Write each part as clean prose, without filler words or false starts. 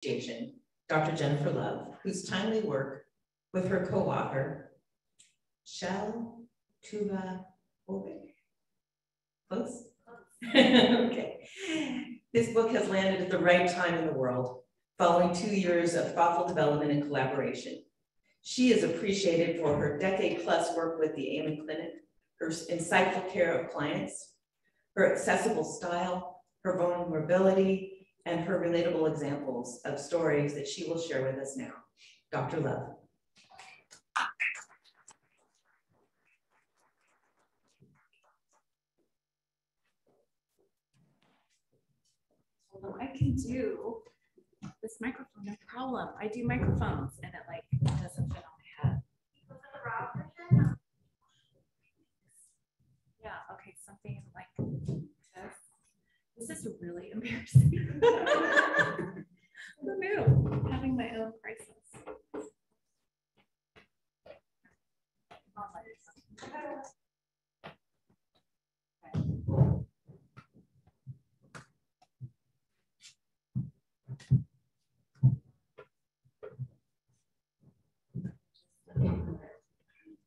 Association, Dr. Jennifer Love, whose timely work with her co-author, Hovik. Close? Okay. This book has landed at the right time in the world, following 2 years of thoughtful development and collaboration. She is appreciated for her decade-plus work with the Amen Clinic, her insightful care of clients, her accessible style, her vulnerability, and her relatable examples of stories that she will share with us now. Dr. Love. Although I can do this microphone, no problem. I do microphones and it like doesn't fit on my head. Yeah, okay, something like this. This is really embarrassing. Who knew? Having my own crisis.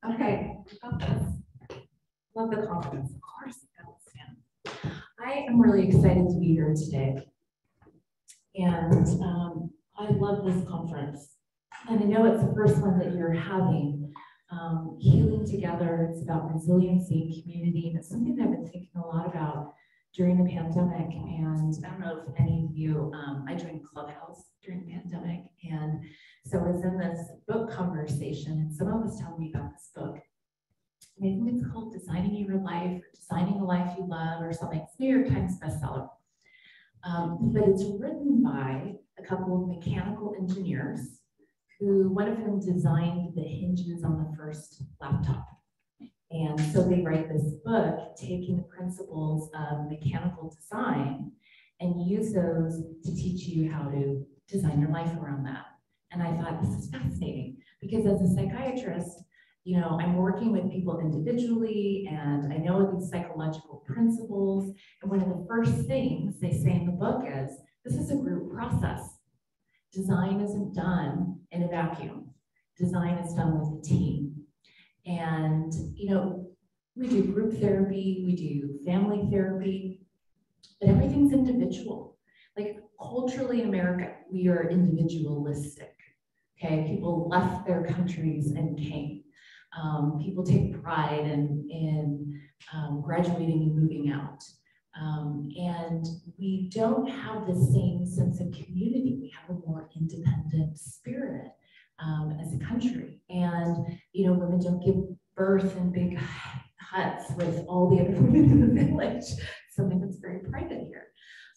Okay, got this. Love the confidence. Of course, I understand. I am really excited to be here today. And I love this conference. And I know it's the first one that you're having. Healing together, it's about resiliency and community. And it's something that I've been thinking a lot about during the pandemic. And I don't know if any of you, I joined Clubhouse during the pandemic. And so I was in this book conversation and someone was telling me about this book. And I think it's called Designing Your Life, or Designing a Life You Love, or something. It's New York Times bestseller. But it's written by a couple of mechanical engineers who, one of whom designed the hinges on the first laptop. And so they write this book, taking the principles of mechanical design and use those to teach you how to design your life around that. And I thought, this is fascinating, because as a psychiatrist, you know, I'm working with people individually and I know these psychological principles. And one of the first things they say in the book is, this is a group process. Design isn't done in a vacuum. Design is done with a team. And, you know, we do group therapy, we do family therapy, but everything's individual. Like culturally in America, we are individualistic, okay? People left their countries and came. People take pride in graduating and moving out. And we don't have the same sense of community. We have a more independent spirit as a country. And, you know, women don't give birth in big huts with all the other women in the village, something that's very private here.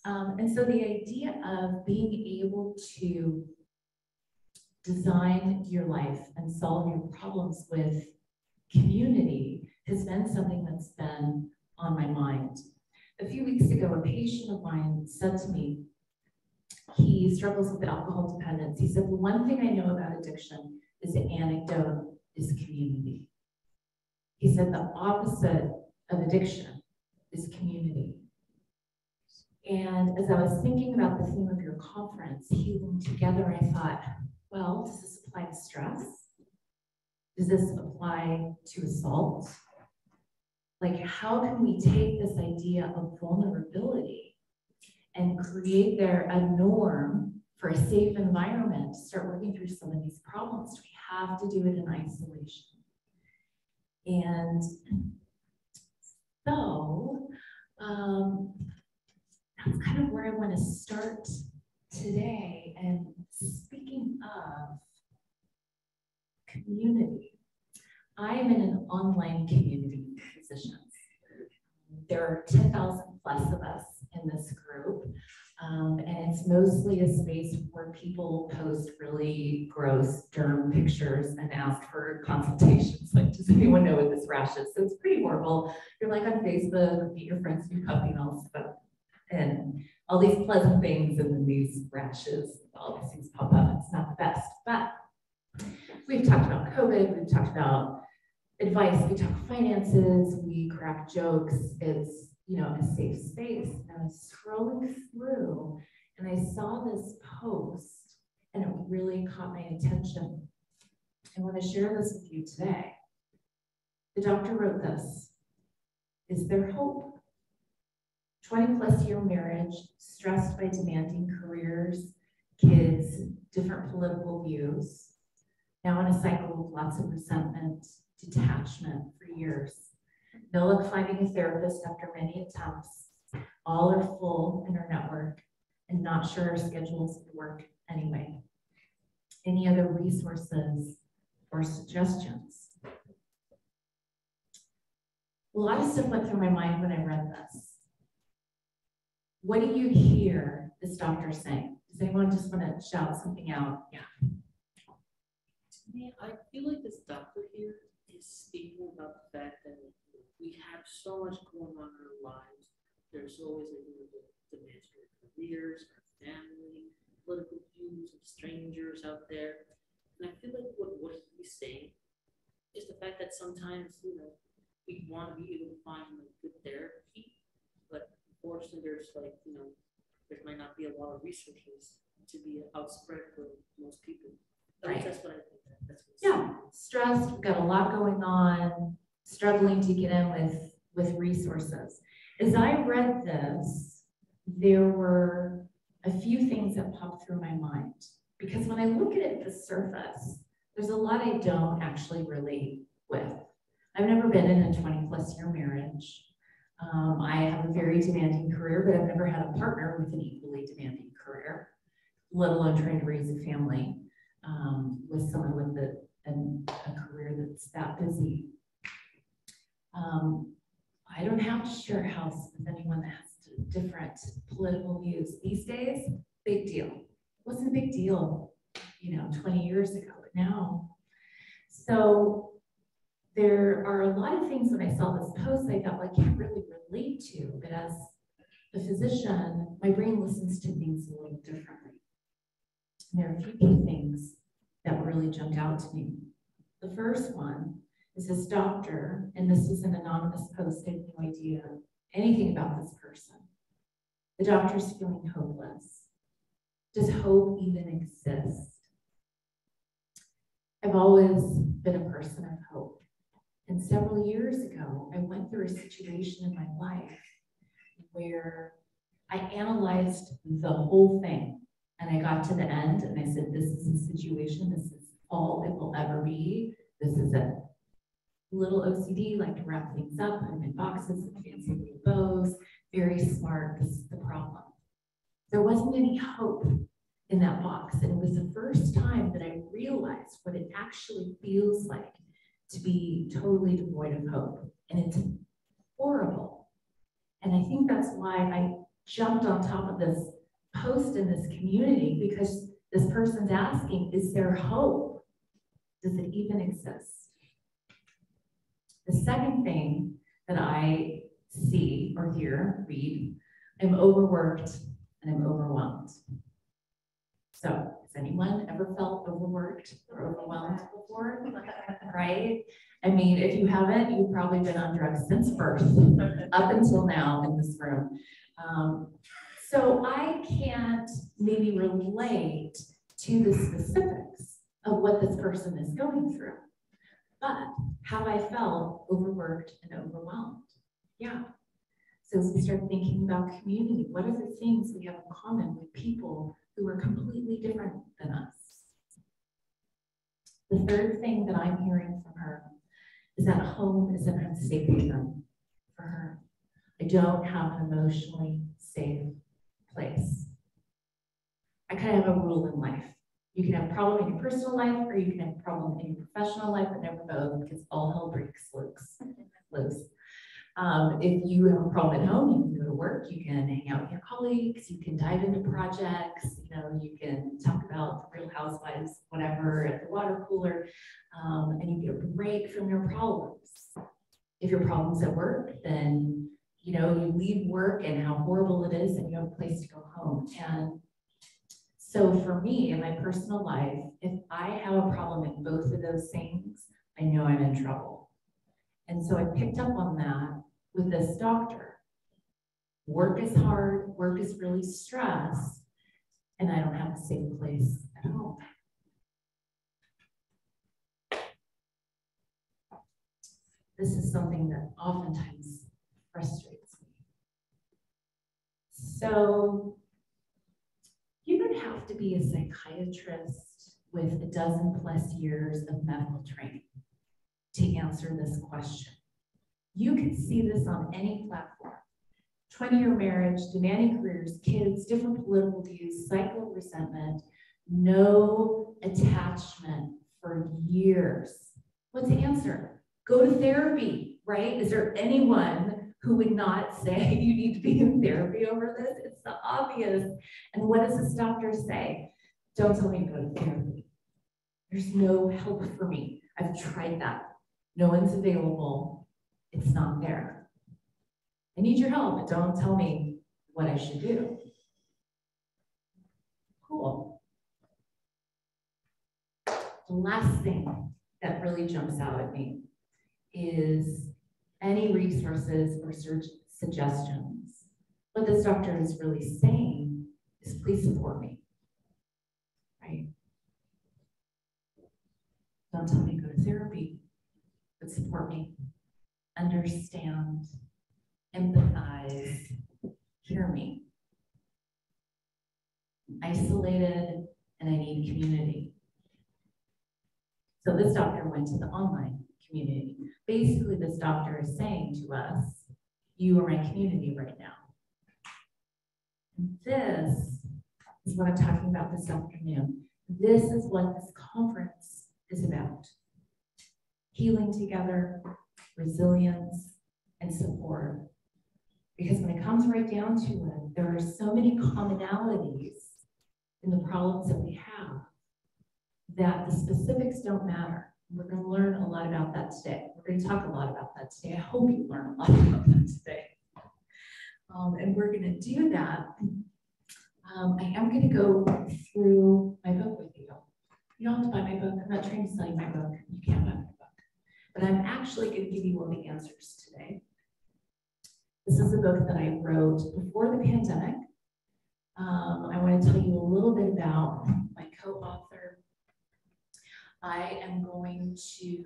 And so the idea of being able to design your life and solve your problems with community has been something that's been on my mind. A few weeks ago, a patient of mine said to me, he struggles with alcohol dependence. He said, the one thing I know about addiction is the anecdote is community. He said the opposite of addiction is community. And as I was thinking about the theme of your conference, Healing Together, I thought, well, does this apply to stress? Does this apply to assault? Like, how can we take this idea of vulnerability and create there a norm for a safe environment to start working through some of these problems? Do we have to do it in isolation? And so that's kind of where I want to start today. And speaking of community, I am in an online community of physicians. There are 10,000 plus of us in this group, and it's mostly a space where people post really gross derm pictures and ask for consultations. Like, does anyone know what this rash is? So it's pretty horrible. You're like on Facebook, meet your friends, do puppy and all stuff, and all these pleasant things, and then these rashes, all these things pop up. It's not the best, but we've talked about COVID, we've talked about advice, we talk finances, we crack jokes. It's, you know, a safe space. And I was scrolling through and I saw this post really caught my attention. I want to share this with you today. The doctor wrote this: is there hope? 20+ year marriage, stressed by demanding careers, kids, different political views, now in a cycle of lots of resentment, detachment for years. No luck finding a therapist after many attempts. All are full in our network and not sure our schedules would work anyway. Any other resources or suggestions? A lot of stuff went through my mind when I read this. What do you hear this doctor saying? Does anyone just want to shout something out? Yeah. To me, I feel like this doctor here is speaking about the fact that we have so much going on in our lives. There's always the demands for our careers, our family, political views of strangers out there. And I feel like what he's saying is the fact that sometimes, we want to be able to find good therapy, but unfortunately there's there might not be a lot of resources to be outspread for most people. Right. That's what I think. That's what Yeah, stressed, we've got a lot going on, struggling to get in with resources. As I read this, there were a few things that popped through my mind, because when I look at it at the surface, there's a lot I don't actually relate with. I've never been in a 20+ year marriage. I have a very demanding career, but I've never had a partner with an equally demanding career, let alone trying to raise a family with someone with a career that's that busy. I don't have to share a house with anyone that has different political views. These days, big deal. It wasn't a big deal, 20 years ago, but now. So there are a lot of things when I saw this post I thought, well, I can't really relate to, but as a physician, my brain listens to things a little differently. And there are a few key things that really jumped out to me. The first one is this doctor, and this is an anonymous post, I have no idea anything about this person. The doctor's feeling hopeless. Does hope even exist? I've always been a person of hope. And several years ago, I went through a situation in my life where I analyzed the whole thing. And I got to the end and I said, this is a situation, this is all it will ever be. This is it. Little OCD, like to wrap things up, put them in boxes with fancy little bows, very smart, this is the problem. There wasn't any hope in that box. And it was the first time that I realized what it actually feels like to be totally devoid of hope. And it's horrible. And I think that's why I jumped on top of this post in this community, because this person's asking, is there hope? Does it even exist? The second thing that I see or hear, read, I'm overworked and I'm overwhelmed. So has anyone ever felt overworked or overwhelmed before? Right? I mean, if you haven't, you've probably been on drugs since birth, up until now in this room. So I can't maybe relate to the specifics of what this person is going through. But have I felt overworked and overwhelmed? Yeah. So as we start thinking about community, what are the things we have in common with people who are completely different than us? The third thing that I'm hearing from her is that home is an unsafe haven for her. I don't have an emotionally safe place. I kind of have a rule in life. You can have a problem in your personal life, or you can have a problem in your professional life, but never both, because all hell breaks loose. If you have a problem at home, you can go to work, you can hang out with your colleagues, you can dive into projects, you can talk about the Real Housewives, whatever, at the water cooler, and you get a break from your problems. If your problem's at work, then you leave work and how horrible it is, and you have a place to go home. And so for me, in my personal life, if I have a problem in both of those things, I know I'm in trouble. And so I picked up on that with this doctor. Work is hard, work is really stress, and I don't have a safe place at home. this is something that oftentimes frustrates me. So you don't have to be a psychiatrist with a dozen plus years of medical training to answer this question. You can see this on any platform. 20-year marriage, demanding careers, kids, different political views, cycle of resentment, no attachment for years. What's the answer? Go to therapy, right? Is there anyone who would not say you need to be in therapy over this? It's the obvious. And what does this doctor say? Don't tell me to go to therapy. There's no help for me. I've tried that. No one's available. It's not there. I need your help, but don't tell me what I should do. Cool. The last thing that really jumps out at me is any resources or suggestions. What this doctor is really saying is please support me, right? Don't tell me to go to therapy, but support me. Understand, empathize, hear me. I'm isolated and I need community. So this doctor went to the online community. Basically, this doctor is saying to us, you are my community right now. And this is what I'm talking about this afternoon. This is what this conference is about. Healing together, resilience, and support. Because when it comes right down to it, there are so many commonalities in the problems that we have that the specifics don't matter. We're going to learn a lot about that today. We're going to talk a lot about that today. I hope you learn a lot about that today. And we're going to do that. I am going to go through my book with you. You don't have to buy my book. I'm not trying to sell you my book. You can't buy my book. But I'm actually going to give you all the answers today. This is a book that I wrote before the pandemic. I want to tell you a little bit about my co-author. I am going to,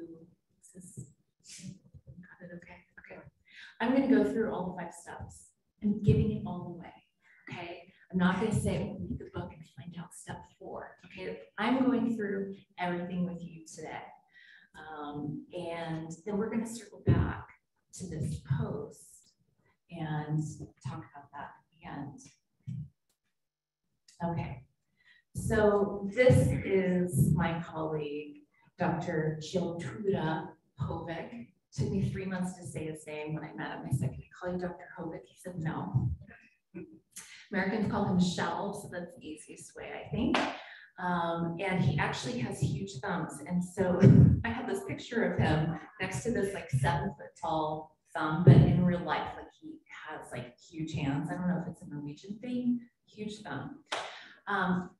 got it okay? Okay. I'm going to go through all the 5 steps. I'm giving it all away, okay? I'm not going to say, read the book and find out step 4, okay? I'm going through everything with you today. And then we're going to circle back to this post and talk about that at the end. Okay, so this is my colleague, Dr. Hovik. Took me 3 months to say his name when I met him. I said, can I call you Dr. Hovik? He said, no. Americans call him Shell, so that's the easiest way, I think. And he actually has huge thumbs. And so I have this picture of him next to this like 7-foot-tall thumb, but in real life, like he has like huge hands. I don't know if it's a Norwegian thing, huge thumb.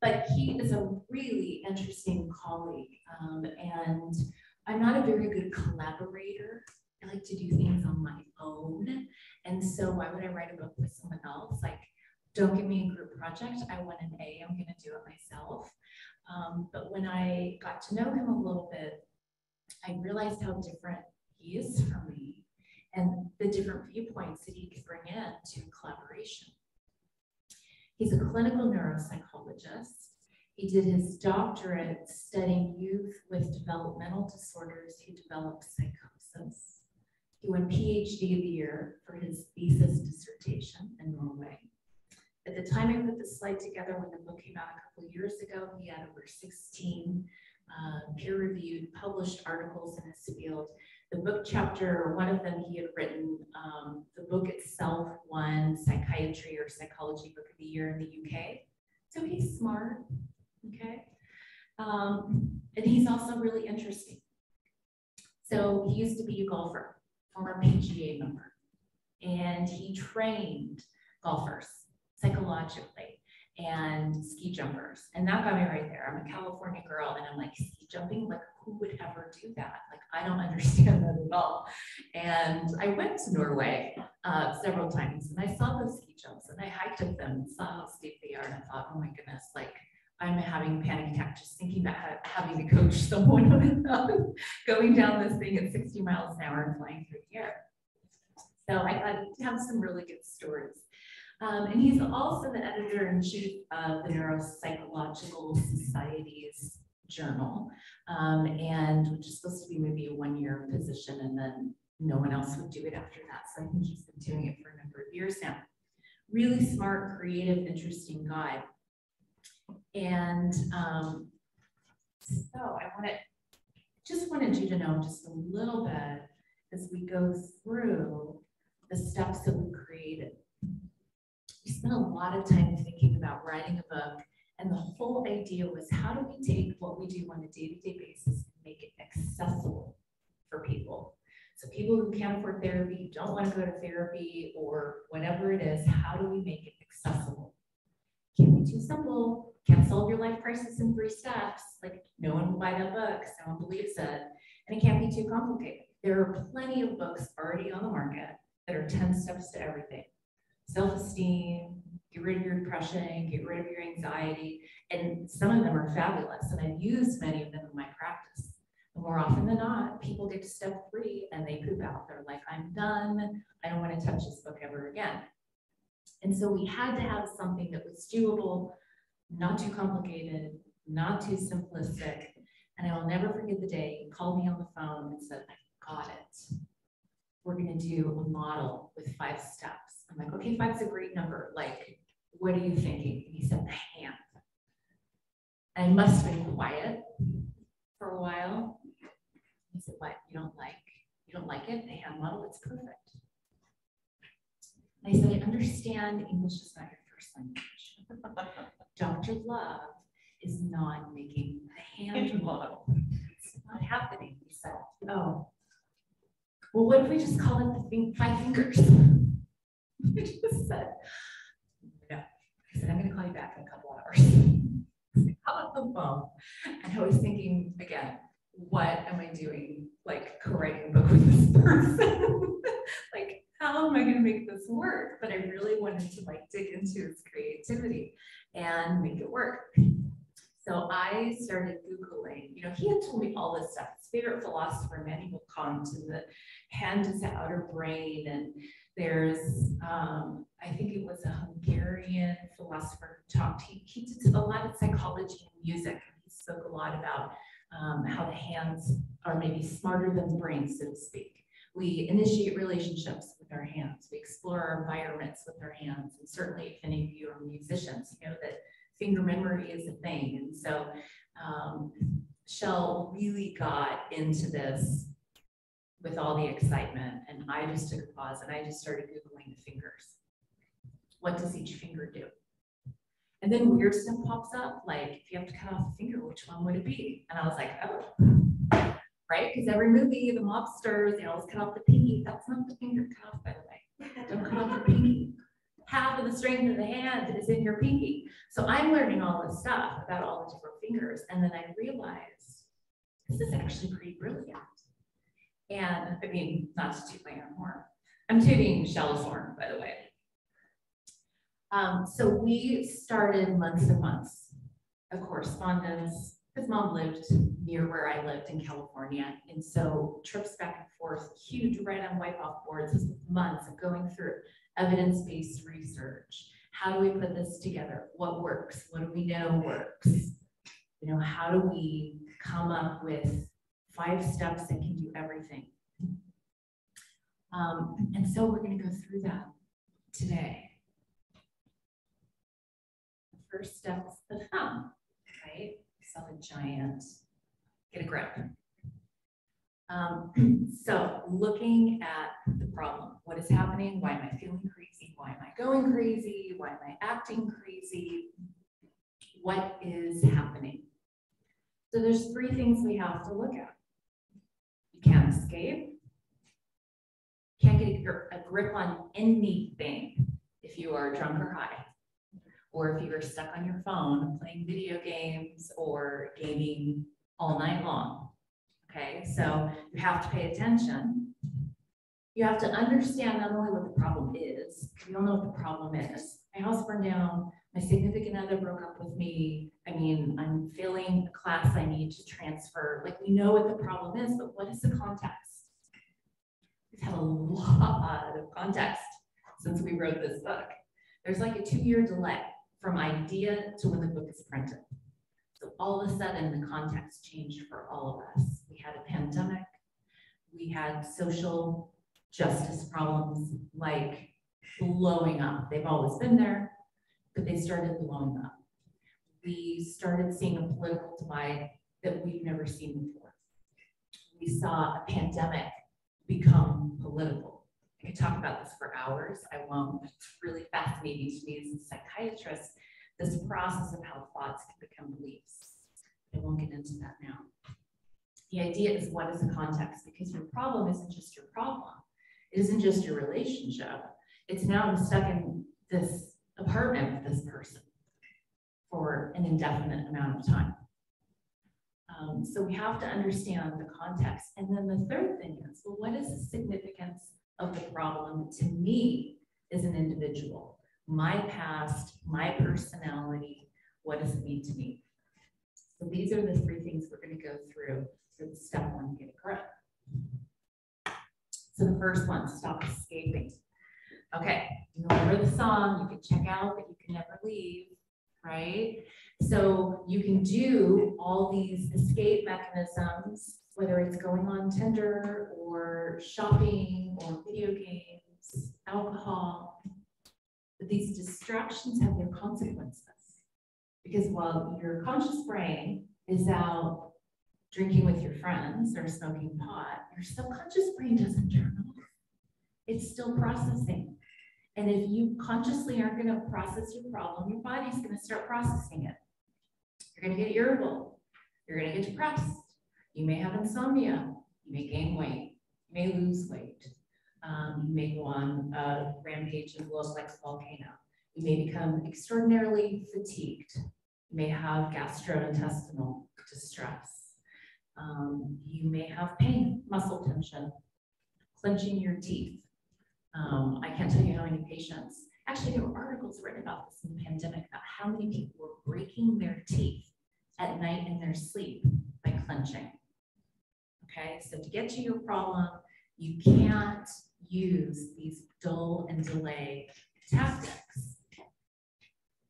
But he is a really interesting colleague. And I'm not a very good collaborator. I like to do things on my own. And so why would I write a book with someone else? Like, don't give me a group project. I want an A, I'm gonna do it myself. But when I got to know him a little bit, I realized how different he is from me and the different viewpoints that he could bring in to collaboration. He's a clinical neuropsychologist. He did his doctorate studying youth with developmental disorders who developed psychosis. He won PhD of the year for his thesis dissertation in Norway. At the time I put this slide together, when the book came out a couple of years ago, he had over 16 peer-reviewed, published articles in his field. The book chapter, one of them he had written, the book itself won Psychiatry or Psychology Book of the Year in the UK. So he's smart, okay? And he's also really interesting. So he used to be a golfer, former PGA member, and he trained golfers psychologically and ski jumpers. And that got me right there. I'm a California girl and I'm like, ski jumping, like who would ever do that? Like, I don't understand that at all. And I went to Norway several times and I saw those ski jumps and I hiked up them and saw how steep they are. And I thought, oh my goodness, like I'm having a panic attack just thinking thinking about having to coach someone going down this thing at 60 miles an hour and flying through the air. So I thought he'd have some really good stories. And he's also the editor-in-chief of the Neuropsychological Society's journal, and which is supposed to be maybe a one-year position, and then no one else would do it after that. So I think he's been doing it for a number of years now. Really smart, creative, interesting guy. And so just wanted you to know just a little bit as we go through the steps that we created. We spent a lot of time thinking about writing a book, and the whole idea was, how do we take what we do on a day-to-day basis and make it accessible for people? So people who can't afford therapy, don't want to go to therapy, or whatever it is, how do we make it accessible? Can't be too simple. Can't solve your life crisis in 3 steps. Like, no one will buy that book, no one believes it. And it can't be too complicated. There are plenty of books already on the market that are 10 steps to everything. Self-esteem, get rid of your depression, get rid of your anxiety. And some of them are fabulous. And I've used many of them in my practice. And more often than not, people get to step 3 and they poop out. They're like, I'm done. I don't want to touch this book ever again. And so we had to have something that was doable, not too complicated, not too simplistic. And I will never forget the day he called me on the phone and said, I got it. We're going to do a model with 5 steps. I'm like, okay, 5's a great number. Like, what are you thinking? And he said, the hand. And I must have been quiet for a while. He said, what, you don't like it? The hand model, it's perfect. And I said, I understand English is not your first language. Dr. Love is not making the hand model. It's not happening. He said, oh, well, what if we just call it the 5 fingers? I just said, no. I said, I'm going to call you back in a couple hours. I got on the phone, and I was thinking, again, what am I doing? Like, co-writing a book with this person? Like, how am I going to make this work? But I really wanted to like dig into his creativity and make it work. So I started Googling, he had told me all this stuff. His favorite philosopher, Immanuel Kant, and the hand is the outer brain. And there's, I think it was a Hungarian philosopher who talked, he did a lot of psychology and music. He spoke a lot about how the hands are maybe smarter than the brain, so to speak. We initiate relationships with our hands. We explore our environments with our hands. And certainly if any of you are musicians, you know that finger memory is a thing. And so Shell really got into this with all the excitement. And I just took a pause and I just started Googling the fingers. What does each finger do? And then weird stuff pops up, like if you have to cut off a finger, which one would it be? And I was like, oh, right? Because every movie, the mobsters, they always cut off the pinky. That's not the finger cut off, by the way. Don't cut off the pinky. Half of the strength of the hand is in your pinky. So I'm learning all this stuff about all the different fingers. And then I realized this is actually pretty brilliant. And I mean, not to toot my own horn. I'm tooting Shell's horn, by the way. So we started months and months of correspondence. His mom lived near where I lived in California. And so trips back and forth, huge write-on wipe-off boards, months of going through evidence-based research. How do we put this together? What works? What do we know works? How do we come up with 5 steps that can do everything? And so we're going to go through that today. The first step is the thumb, right? So a giant, get a grip. So looking at the problem, what is happening? Why am I feeling crazy? Why am I going crazy? Why am I acting crazy? What is happening? So there's 3 things we have to look at. You can't escape. Can't get a grip on anything if you are drunk or high, or if you are stuck on your phone playing video games or gaming all night long. Okay, so you have to pay attention. You have to understand not only what the problem is, we all know what the problem is. My house burned down, my significant other broke up with me, I mean, I'm failing a class I need to transfer. Like, we know what the problem is, but what is the context? We've had a lot of context since we wrote this book. There's like a 2-year delay from idea to when the book is printed. So all of a sudden, the context changed for all of us. We had a pandemic. We had social justice problems like blowing up. They've always been there, but they started blowing up. We started seeing a political divide that we've never seen before. We saw a pandemic become political. I could talk about this for hours. I won't. It's really fascinating to me as a psychiatrist, this process of how thoughts can become beliefs. I won't get into that now. The idea is, what is the context? Because your problem isn't just your problem. It isn't just your relationship. It's now I'm stuck in this apartment with this person for an indefinite amount of time. So we have to understand the context. And then the third thing is, well, what is the significance of the problem to me as an individual? My past, my personality, what does it mean to me? So these are the 3 things we're going to go through for the step 1 to get a grip. So the first one, stop escaping. Okay, you remember the song, you can check out, but you can never leave, right? So you can do all these escape mechanisms, whether it's going on Tinder or shopping or video games, alcohol, but these distractions have their consequences. Because while your conscious brain is out drinking with your friends or smoking pot, your subconscious brain doesn't turn off. It's still processing. And if you consciously aren't going to process your problem, your body's going to start processing it. You're going to get irritable. You're going to get depressed. You may have insomnia. You may gain weight. You may lose weight. You may go on a rampage and blow up like a volcano. You may become extraordinarily fatigued. You may have gastrointestinal distress. You may have pain, muscle tension, clenching your teeth. I can't tell you how many patients, actually there were articles written about this in the pandemic, about how many people were breaking their teeth at night in their sleep by clenching. Okay, so to get to your problem, you can't use these dull and delay tactics.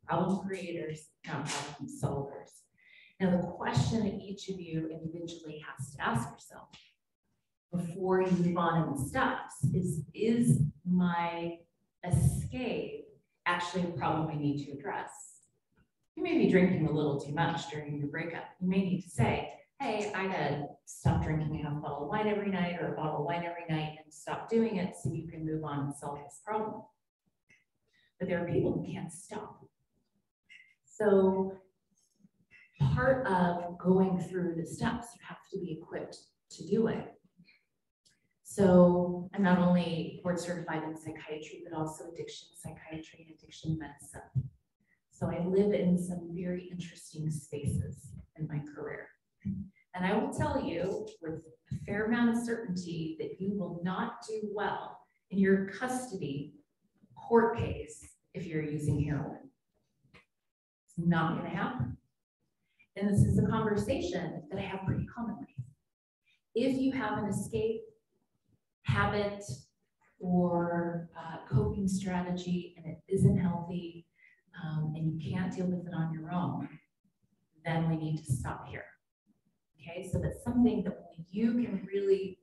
Problem creators, not problem solvers. Now the question that each of you individually has to ask yourself before you move on in the steps is my escape actually a problem I need to address? You may be drinking a little too much during your breakup. You may need to say, hey, I gotta stop drinking half a bottle of wine every night or a bottle of wine every night and stop doing it so you can move on and solve this problem. But there are people who can't stop. So part of going through the steps, you have to be equipped to do it. So I'm not only board certified in psychiatry, but also addiction psychiatry and addiction medicine. So I live in some very interesting spaces in my career. And I will tell you with a fair amount of certainty that you will not do well in your custody court case if you're using heroin. It's not going to happen. And this is a conversation that I have pretty commonly. If you have an escape habit or coping strategy and it isn't healthy and you can't deal with it on your own, then we need to stop here. Okay, so that's something that only you can really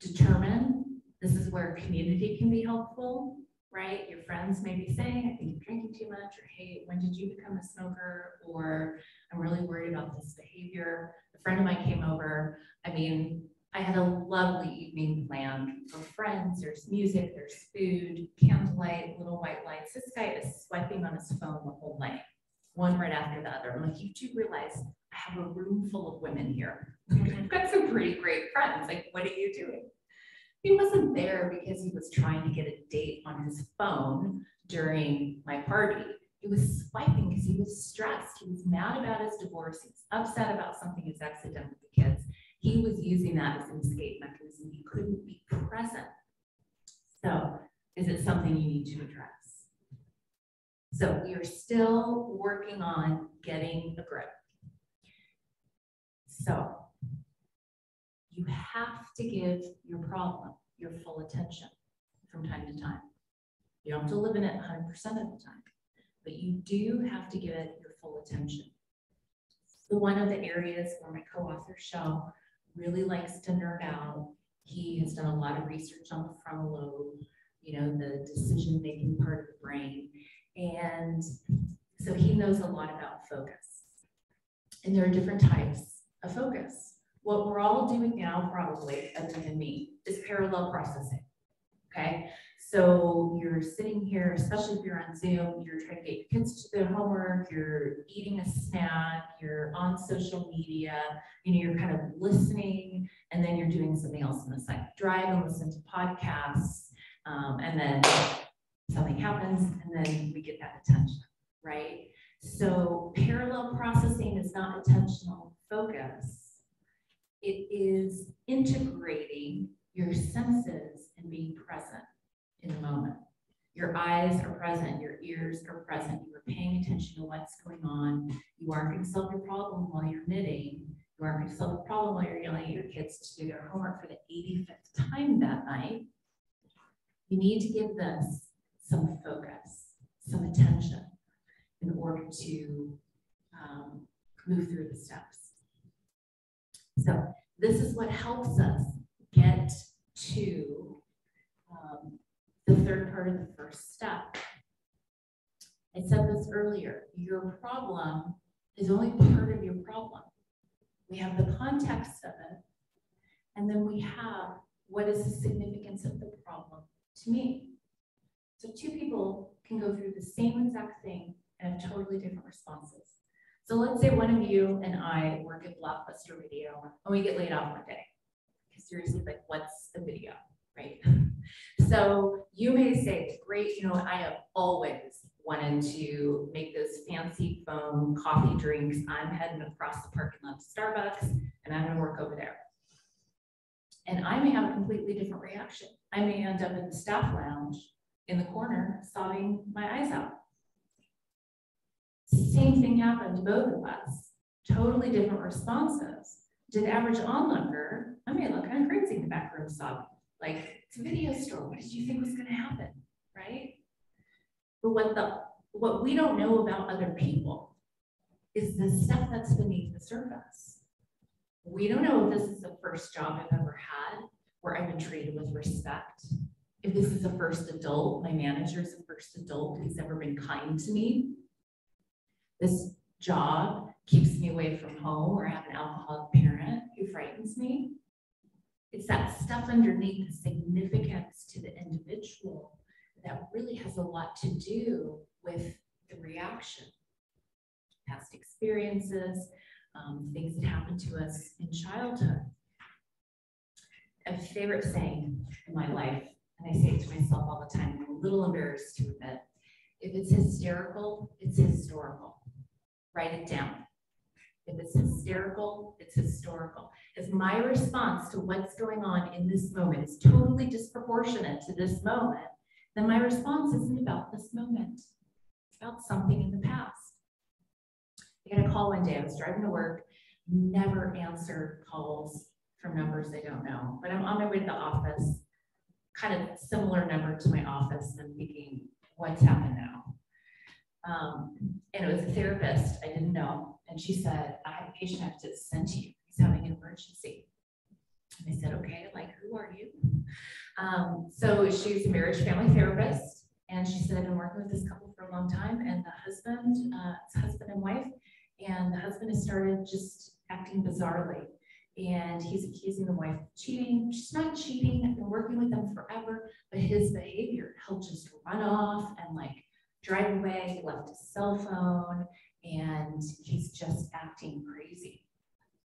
determine. This is where community can be helpful, right? Your friends may be saying, I think you're drinking too much, or hey, when did you become a smoker? Or I'm really worried about this behavior. A friend of mine came over. I mean, I had a lovely evening planned for friends. There's music, there's food, candlelight, little white lights. This guy is swiping on his phone the whole night, one right after the other. I'm like, you do realize I have a room full of women here. I've got some pretty great friends. Like, what are you doing? He wasn't there because he was trying to get a date on his phone during my party. He was swiping because he was stressed. He was mad about his divorce. He was upset about something his ex had done with the kids. He was using that as an escape mechanism. He couldn't be present. So is it something you need to address? So we are still working on getting a grip. So you have to give your problem your full attention from time to time. You don't have to live in it 100% of the time, but you do have to give it your full attention. So one of the areas where my co-author Shell really likes to nerd out, he has done a lot of research on the frontal lobe, you know, the decision-making part of the brain. And so he knows a lot about focus. And there are different types of focus. What we're all doing now, probably, other than me, is parallel processing, okay? So you're sitting here, especially if you're on Zoom, you're trying to get your kids to their homework, you're eating a snack, you're on social media, you know, you're kind of listening, and then you're doing something else on the side. Drive and listen to podcasts, and then something happens, and then we get that attention, right? So parallel processing is not attentional focus. It is integrating your senses and being present in the moment. Your eyes are present, your ears are present, you are paying attention to what's going on. You aren't going to solve your problem while you're knitting. You aren't going to solve the problem while you're yelling at your kids to do their homework for the 85th time that night. You need to give this some focus, some attention in order to move through the steps. So this is what helps us get to the third part of the first step. I said this earlier, your problem is only part of your problem. We have the context of it, and then we have what is the significance of the problem to me. So two people can go through the same exact thing and have totally different responses. So let's say one of you and I work at Blockbuster Video and we get laid off one day. Seriously, like, what's the video, right? So you may say, great, you know, I have always wanted to make those fancy foam coffee drinks. I'm heading across the parking lot to Starbucks and I'm gonna work over there. And I may have a completely different reaction. I may end up in the staff lounge in the corner sobbing my eyes out. Same thing happened to both of us. Totally different responses. Did average onlooker, I may look kind of crazy in the back room sobbing. Like, it's a video store. What did you think was going to happen, right? But what we don't know about other people is the stuff that's beneath the surface. We don't know if this is the first job I've ever had where I've been treated with respect. If this is the first adult, my manager is the first adult who's ever been kind to me. This job keeps me away from home, or I have an alcoholic parent who frightens me. It's that stuff underneath the significance to the individual that really has a lot to do with the reaction. Past experiences, things that happened to us in childhood. A favorite saying in my life, and I say it to myself all the time, I'm a little embarrassed to admit, if it's hysterical, it's historical. Write it down. If it's hysterical, it's historical. If my response to what's going on in this moment is totally disproportionate to this moment, then my response isn't about this moment. It's about something in the past. I got a call one day. I was driving to work, never answer calls from numbers I don't know, but I'm on my way to the office, kind of similar number to my office, and I'm thinking, what's happened now? And it was a therapist I didn't know. And she said, I have a patient I have to send to you. He's having an emergency. And I said, okay, like, who are you? So she's a marriage family therapist. And she said, I've been working with this couple for a long time. And the husband, it's husband and wife. And the husband has started just acting bizarrely. And he's accusing the wife of cheating. She's not cheating. I've been working with them forever. But his behavior, he'll just run off and like drive away. He left his cell phone. And he's just acting crazy.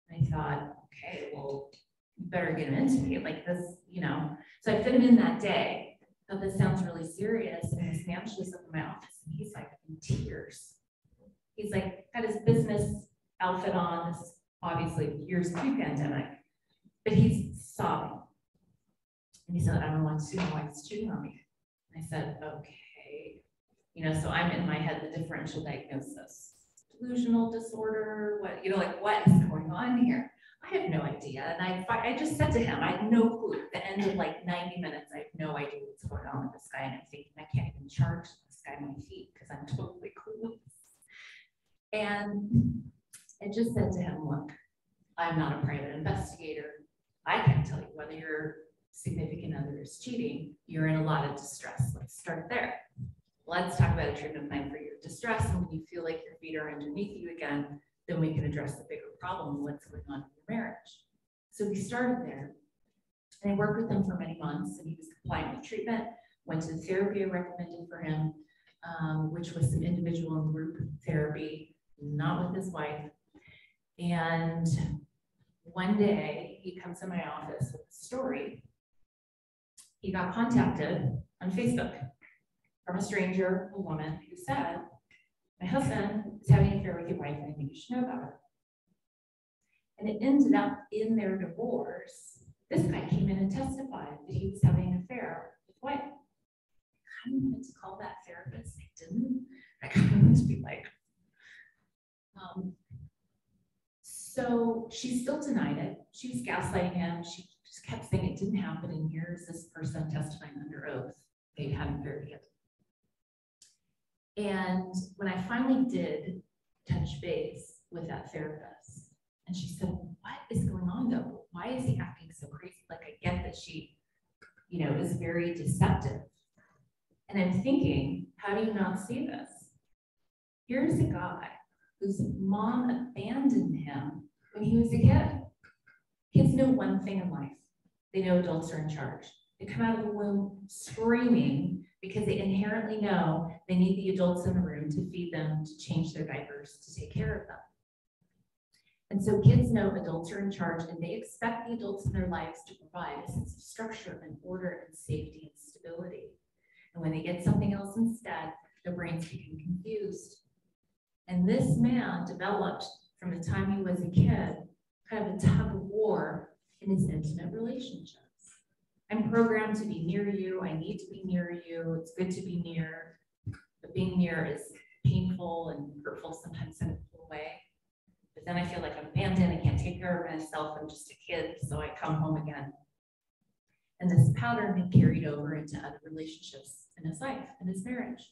And I thought, okay, well, you better get him into me like this, you know. So I fit him in that day. I thought, this sounds really serious. And this man shows up in my office and he's like in tears. He's like, got his business outfit on. This is obviously years pre-pandemic, but he's sobbing. And he said, I don't want to see my wife's cheating on me. And I said, okay. You know, so I'm in my head, the differential diagnosis, delusional disorder, what, you know, like what is going on here? I have no idea. And I just said to him, I had no clue. At the end of like 90 minutes, I have no idea what's going on with this guy. And I'm thinking, I can't even charge this guy my feet because I'm totally clueless. And I just said to him, look, I'm not a private investigator. I can't tell you whether your significant other is cheating. You're in a lot of distress. Let's start there. Let's talk about a treatment plan for your distress. And when you feel like your feet are underneath you again, then we can address the bigger problem, what's going on in your marriage. So we started there. And I worked with him for many months, and he was compliant with treatment, went to the therapy I recommended for him, which was some individual and group therapy, not with his wife. And one day he comes in my office with a story. He got contacted on Facebook from a stranger, a woman, who said, my husband is having an affair with your wife, and I think you should know about it. And it ended up in their divorce. This guy came in and testified that he was having an affair with his wife. I kind of wanted to call that therapist. I didn't. I kind of wanted to be like, so she still denied it. She was gaslighting him. She just kept saying it didn't happen. And here's this person testifying under oath. They hadn't fared together. And when I finally did touch base with that therapist, and she said, what is going on though? Why is he acting so crazy? Like, I get that she, you know, is very deceptive. And I'm thinking, how do you not see this? Here's a guy whose mom abandoned him when he was a kid. Kids know one thing in life. They know adults are in charge. They come out of the womb screaming because they inherently know they need the adults in the room to feed them, to change their diapers, to take care of them. And so kids know adults are in charge, and they expect the adults in their lives to provide a sense of structure and order and safety and stability. And when they get something else instead, their brains become confused. And this man developed, from the time he was a kid, kind of a tug of war in his intimate relationships. I'm programmed to be near you. I need to be near you. It's good to be near. But being near is painful and hurtful sometimes in a cool way. But then I feel like I'm abandoned. I can't take care of myself. I'm just a kid, so I come home again. And this pattern had carried over into other relationships in his life, in his marriage.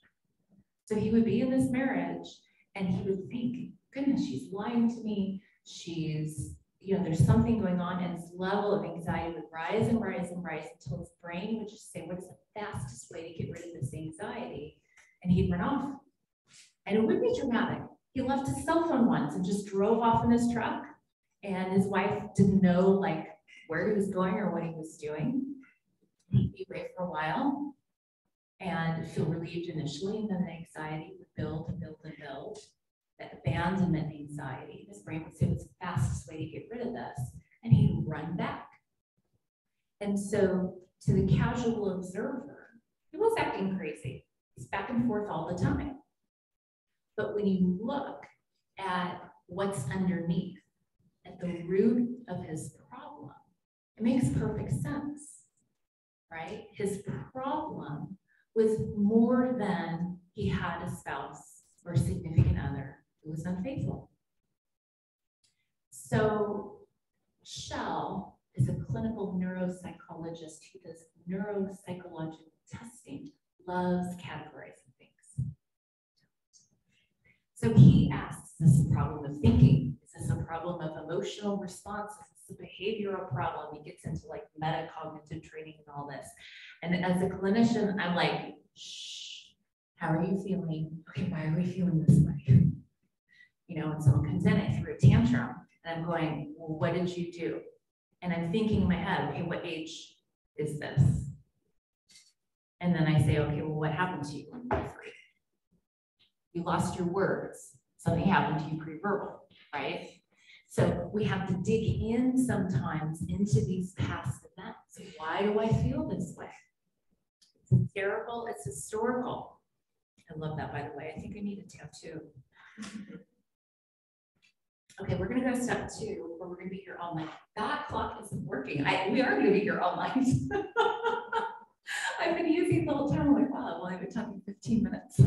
So he would be in this marriage, and he would think, goodness, she's lying to me. She's, you know, there's something going on, and his level of anxiety would rise and rise and rise until his brain would just say, what's the fastest way to get rid of this anxiety? And he'd run off. And it would be dramatic. He left his cell phone once and just drove off in his truck, and his wife didn't know like where he was going or what he was doing. He'd be away for a while and feel relieved initially, and then the anxiety would build and build and build. That abandonment anxiety, his brain would say, what's the fastest way to get rid of this? And he'd run back. And so to the casual observer, he was acting crazy. He's back and forth all the time. But when you look at what's underneath, at the root of his problem, it makes perfect sense, right? His problem was more than he had a spouse or a significant other who was unfaithful. So Shell is a clinical neuropsychologist who does neuropsychological testing, loves categorizing things. So he asks, is this a problem of thinking? Is this a problem of emotional response? Is this a behavioral problem? He gets into like metacognitive training and all this. And as a clinician, I'm like, shh, how are you feeling? Okay, why are we feeling this way? You know, and someone comes in, I threw a tantrum, and I'm going, well, what did you do? And I'm thinking in my head, okay, what age is this? And then I say, okay, well, what happened to you when you were 3? You lost your words. Something happened to you pre-verbal, right? So we have to dig in sometimes into these past events. Why do I feel this way? It's hysterical, it's historical. I love that, by the way. I think I need a tattoo. Okay, we're gonna go to step 2, where we're gonna be here all night. That clock isn't working. We are gonna be here all night. I've been using the whole time. I'm like, wow, well, I've been talking 15 minutes.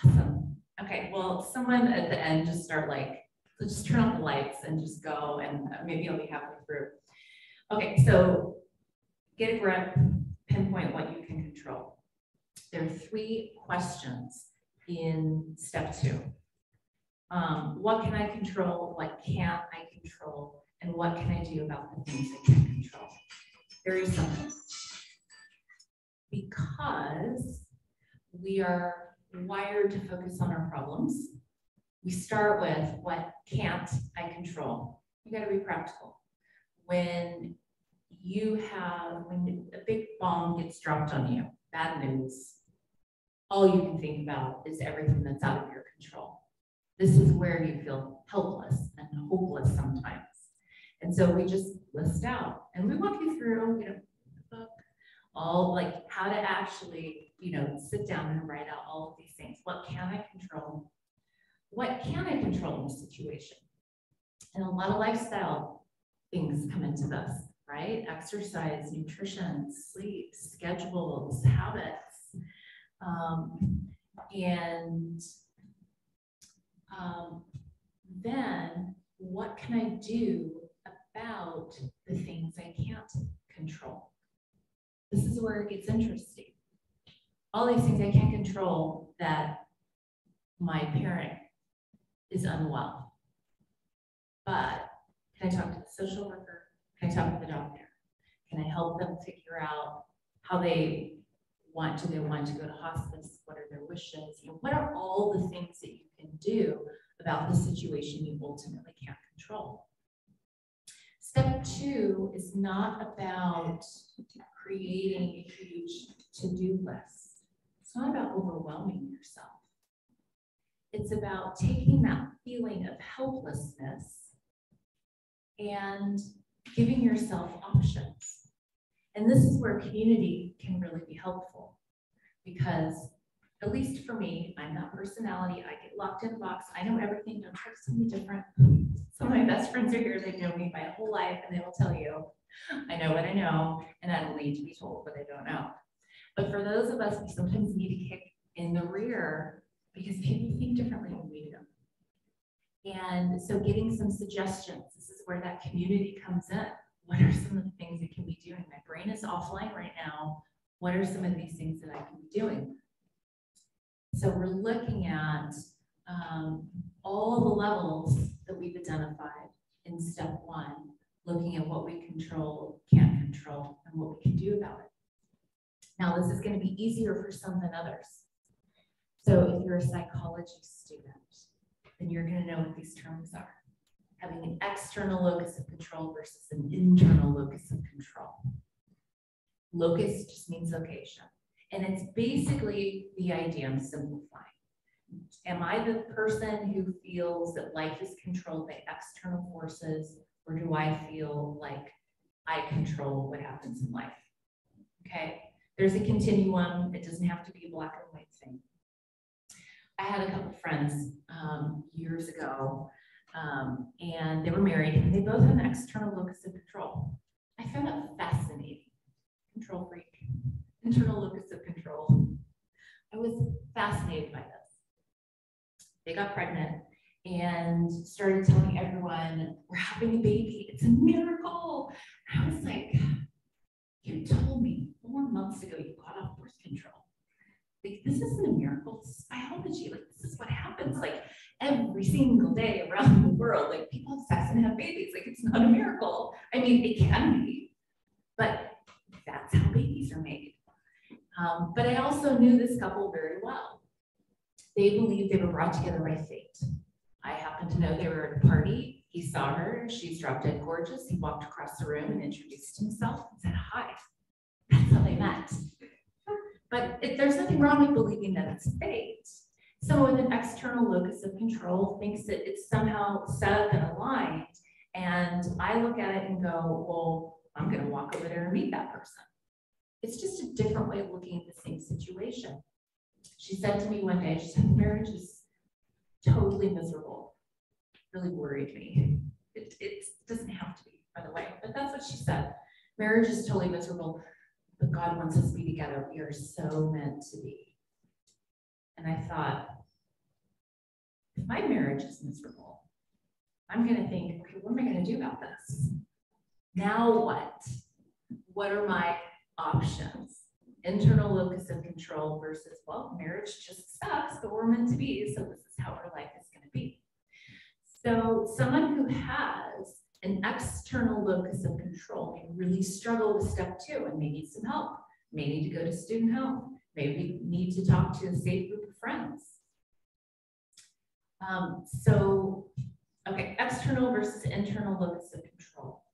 Awesome. Okay, well, someone at the end just start like, so just turn off the lights and just go, and maybe I'll be halfway through. Okay, so get a grip, pinpoint what you can control. There are 3 questions in step 2. What can I control? What can't I control? And what can I do about the things I can't control? Very simple. Because we are wired to focus on our problems, we start with what can't I control. You got to be practical. When a big bomb gets dropped on you, bad news, all you can think about is everything that's out of your control. This is where you feel helpless and hopeless sometimes. And so we just list out, and we walk you through, the book, all like how to actually, sit down and write out all of these things. What can I control? What can I control in a situation? And a lot of lifestyle things come into this, right? Exercise, nutrition, sleep, schedules, habits. Then what can I do about the things I can't control? This is where it gets interesting. All these things I can't control, that my parent is unwell. But can I talk to the social worker? Can I talk to the doctor? Can I help them figure out how they want to go to hospice? What are their wishes? What are all the things that you can do about the situation you ultimately can't control? Step 2 is not about creating a huge to-do list. It's not about overwhelming yourself. It's about taking that feeling of helplessness and giving yourself options. And this is where community can really be helpful, because at least for me, I'm that personality. I get locked in a box. I know everything. Don't try to see me different. Some of my best friends are here. They've known me my whole life, and they will tell you, I know what I know, and I don't need to be told what I don't know. But for those of us, we sometimes need to kick in the rear because people think differently than we do. And so getting some suggestions, this is where that community comes in. What are some of the things I can be doing? My brain is offline right now. What are some of these things that I can be doing? So we're looking at all the levels that we've identified in step 1, looking at what we control, can't control, and what we can do about it. Now, this is going to be easier for some than others. So if you're a psychology student, then you're going to know what these terms are. Having an external locus of control versus an internal locus of control. Locus just means location. And it's basically the idea, I'm simplifying. Am I the person who feels that life is controlled by external forces, or do I feel like I control what happens in life? Okay, there's a continuum. It doesn't have to be a black and white thing. I had a couple of friends years ago, and they were married, and they both had an external locus of control. I found that fascinating. Control freak, internal locus of control. I was fascinated by this. They got pregnant and started telling everyone, we're having a baby, it's a miracle. And I was like, you told me 4 months ago you got off birth control. Like, this isn't a miracle, this is biology. Like, this is what happens like every single day around the world. Like, people have sex and have babies. Like, it's not a miracle. I mean, it can be, but that's how babies are made. But I also knew this couple very well. They believed they were brought together by fate. I happened to know they were at a party. He saw her, she's drop dead gorgeous. He walked across the room and introduced himself and said hi. That's how they met. But there's nothing wrong with believing that it's fate. Someone with an external locus of control thinks that it's somehow set up and aligned. And I look at it and go, well, I'm going to walk over there and meet that person. It's just a different way of looking at the same situation. She said to me one day, she said, marriage is totally miserable. Really worried me. It doesn't have to be, by the way, but that's what she said. Marriage is totally miserable. The God wants us to be together. We are so meant to be. And I thought, if my marriage is miserable, I'm going to think, okay, what am I going to do about this? Now what? What are my options? Internal locus of control versus, well, marriage just sucks, but we're meant to be, so this is how our life is going to be. So someone who has an external locus of control can really struggle with step 2 and may need some help, may need to go to student help, maybe need to talk to a safe group of friends. Okay, external versus internal locus of control.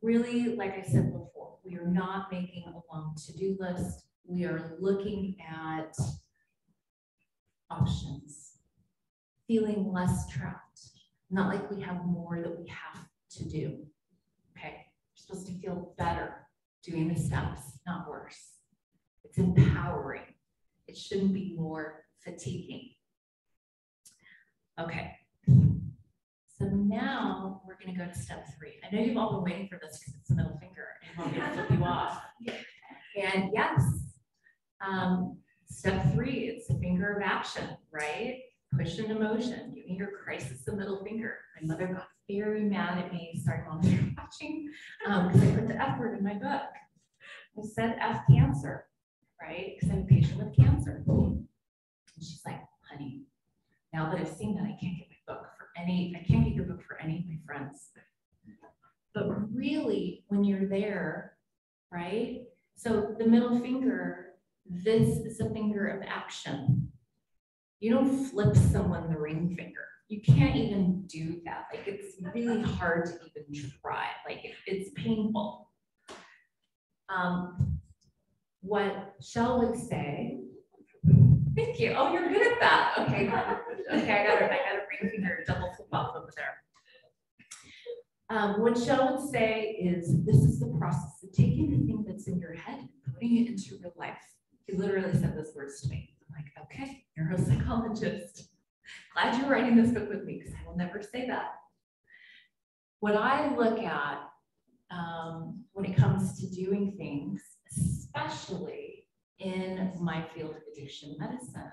Really, like I said before, we are not making a long to-do list. We are looking at options, feeling less trapped, not like we have more that we have to do. Okay, we're supposed to feel better doing the steps, not worse. It's empowering. It shouldn't be more fatiguing. Okay. So now we're going to go to step 3. I know you've all been waiting for this because it's the middle finger and you want me to flip you off. And yes, step 3, it's a finger of action, right? Push into motion, giving your crisis the middle finger. My mother got very mad at me. Sorry, Mom, if you're watching, because I put the F word in my book. I said F cancer, right? Because I'm a patient with cancer. And she's like, honey, now that I've seen that, I can't get my book for any, I can't get your book for any of my friends. But really, when you're there, right? So the middle finger, this is a finger of action. You don't flip someone the ring finger. You can't even do that. Like, it's really hard to even try. Like, it's painful. What Shell would say, thank you. Oh, you're good at that. Okay. Okay, I got a ring finger double flip off over there. What Shell would say is, this is the process of taking the thing that's in your head and putting it into real life. He literally said those words to me. I'm like, okay, neuropsychologist. Glad you're writing this book with me because I will never say that. What I look at when it comes to doing things, especially in my field of addiction medicine,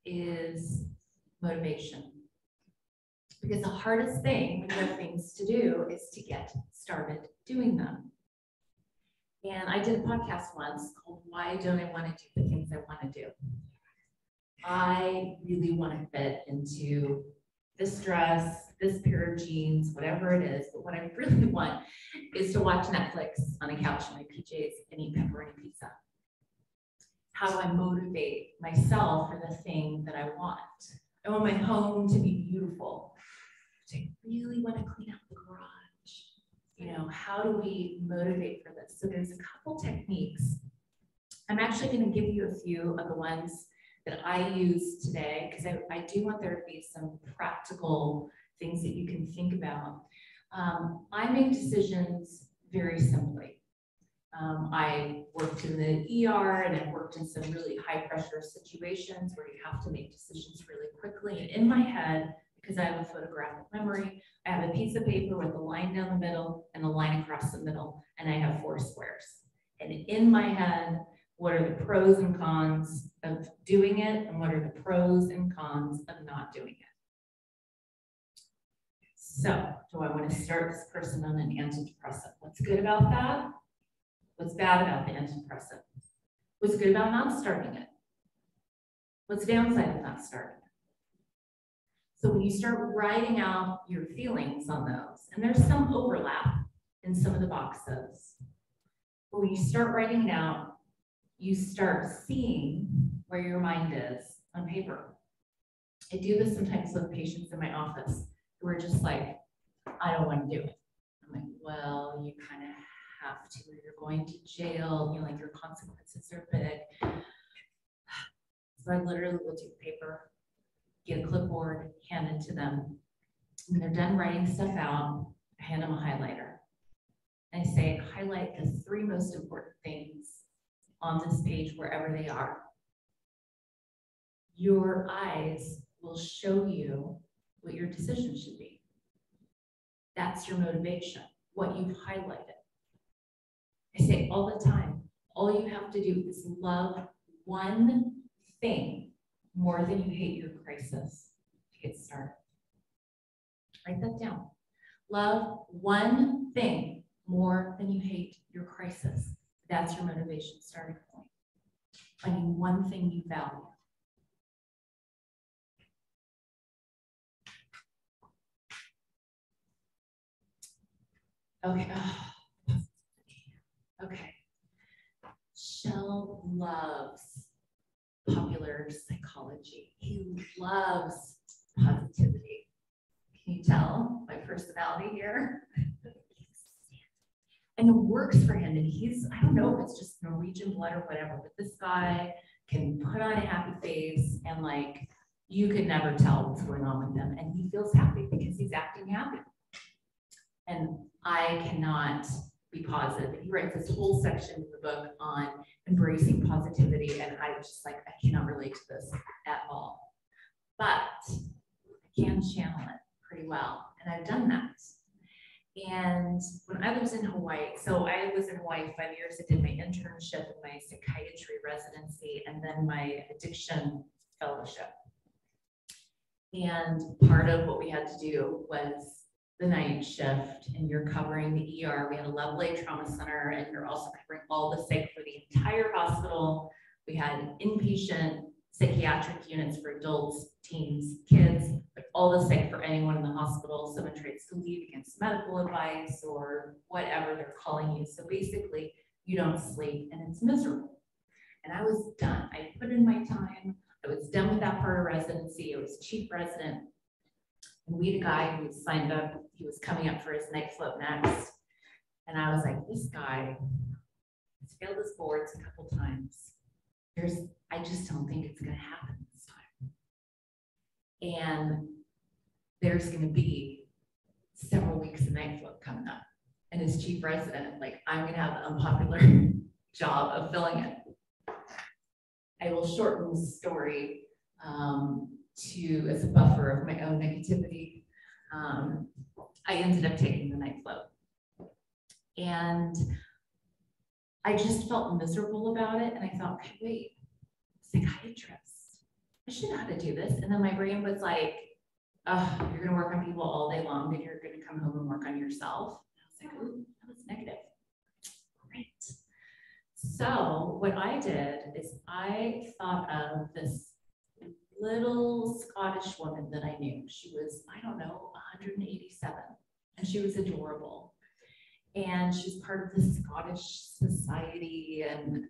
is motivation. Because the hardest thing when you have things to do is to get started doing them. And I did a podcast once called Why Don't I Want to Do the Things I Want to Do? I really want to fit into this dress, this pair of jeans, whatever it is. But what I really want is to watch Netflix on a couch in my PJs and eat pepperoni pizza. How do I motivate myself for the thing that I want? I want my home to be beautiful. I really want to clean up the garage. You know, how do we motivate for this? So there's a couple techniques. I'm actually going to give you a few of the ones that I use today, because I do want there to be some practical things that you can think about. I make decisions very simply. I worked in the ER and I've worked in some really high pressure situations where you have to make decisions really quickly. And in my head, because I have a photographic memory, I have a piece of paper with a line down the middle and a line across the middle, and I have 4 squares. And in my head, what are the pros and cons of doing it, and what are the pros and cons of not doing it? So, do I want to start this person on an antidepressant? What's good about that? What's bad about the antidepressant? What's good about not starting it? What's the downside of not starting it? So when you start writing out your feelings on those, and there's some overlap in some of the boxes, but when you start writing it out, you start seeing where your mind is on paper. I do this sometimes with patients in my office who are just like, I don't want to do it. I'm like, well, you kind of have to, or you're going to jail, you know, like your consequences are big. So I literally will take paper, get a clipboard, hand it to them. When they're done writing stuff out, I hand them a highlighter. And I say, highlight the 3 most important things on this page wherever they are. Your eyes will show you what your decision should be. That's your motivation, what you've highlighted. I say all the time, all you have to do is love one thing more than you hate your crisis to get started. Write that down. Love one thing more than you hate your crisis. That's your motivation starting point. Finding one thing you value. Okay. Okay. Shell loves popular psychology. He loves positivity. Can you tell my personality here? And it works for him. And he's, I don't know if it's just Norwegian blood or whatever, but this guy can put on a happy face and like, you could never tell what's going on with him. And he feels happy because he's acting happy. And I cannot be positive. He writes this whole section in the book on embracing positivity. And I was just like, I cannot relate to this at all. But I can channel it pretty well. And I've done that. And when I was in Hawaii, so I was in Hawaii 5 years. I did my internship and my psychiatry residency and then my addiction fellowship. And part of what we had to do was the night shift, and you're covering the ER. We had a level A trauma center, and you're also covering all the psych for the entire hospital. We had inpatient psychiatric units for adults, teens, kids, but all the psych for anyone in the hospital. Someone tries to leave against medical advice or whatever they're calling you. So basically, you don't sleep, and it's miserable. And I was done. I put in my time. I was done with that part of residency. I was chief resident. And we had a guy who signed up. He was coming up for his night float next. And I was like, this guy has failed his boards a couple times. I just don't think it's going to happen this time. And there's going to be several weeks of night float coming up. And as chief resident, like, I'm going to have the unpopular job of filling it. I will shorten the story as a buffer of my own negativity. I ended up taking the night float. And I just felt miserable about it. And I thought, okay, wait, psychiatrist, I should know how to do this. And then my brain was like, oh, you're going to work on people all day long, and you're going to come home and work on yourself. And I was like, ooh, that was negative. Great. So what I did is I thought of this little Scottish woman that I knew. She was, I don't know, 187, and she was adorable. And she's part of the Scottish society, and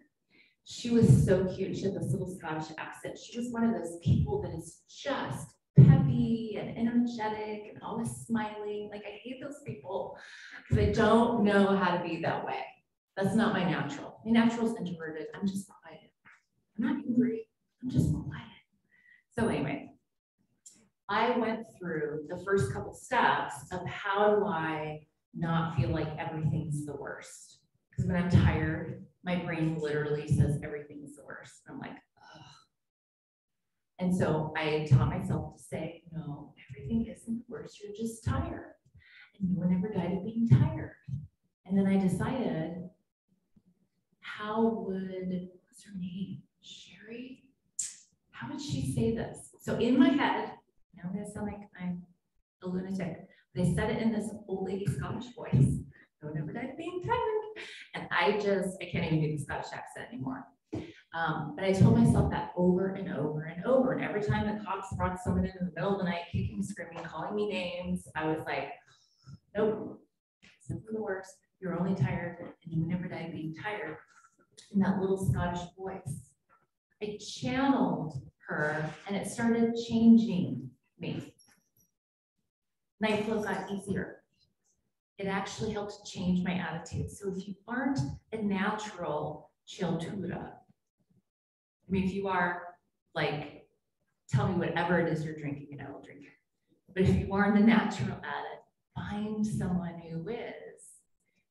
she was so cute. She had this little Scottish accent. She was one of those people that is just peppy and energetic and always smiling. Like, I hate those people because I don't know how to be that way. That's not my natural. My natural is introverted. I'm just quiet. I'm not angry. I'm just quiet. So anyway, I went through the first couple steps of how do I not feel like everything's the worst. Because when I'm tired, my brain literally says everything's the worst. And I'm like, ugh. And so I taught myself to say, no, everything isn't the worst. You're just tired. And no one ever died of being tired. And then I decided, how would, what's her name? Sherry? How would she say this? So in my head, now I'm gonna sound like I'm a lunatic. They said it in this old lady Scottish voice. No one ever died of being tired. And I can't even do the Scottish accent anymore. But I told myself that over and over and over. And every time the cops brought someone in the middle of the night, kicking, screaming, calling me names, I was like, nope, it's never the worst. You're only tired, and you never die of being tired. In that little Scottish voice, I channeled her, and it started changing me. Night flow got easier. It actually helped change my attitude. So if you aren't a natural chiltura, I mean, if you are, like, tell me whatever it is you're drinking and I will drink it. But if you aren't a natural at it, find someone who is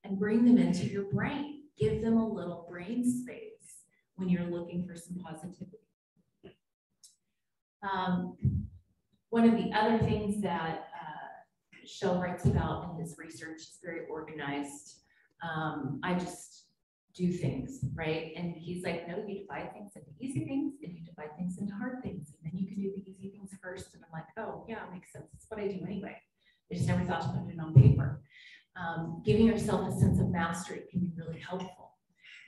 and bring them into your brain. Give them a little brain space when you're looking for some positivity. One of the other things that Shell writes about in his research is very organized. I just do things, right? And he's like, no, you divide things into easy things and you divide things into hard things. And then you can do the easy things first. And I'm like, oh yeah, it makes sense. That's what I do anyway. I just never thought to put it on paper. Giving yourself a sense of mastery can be really helpful.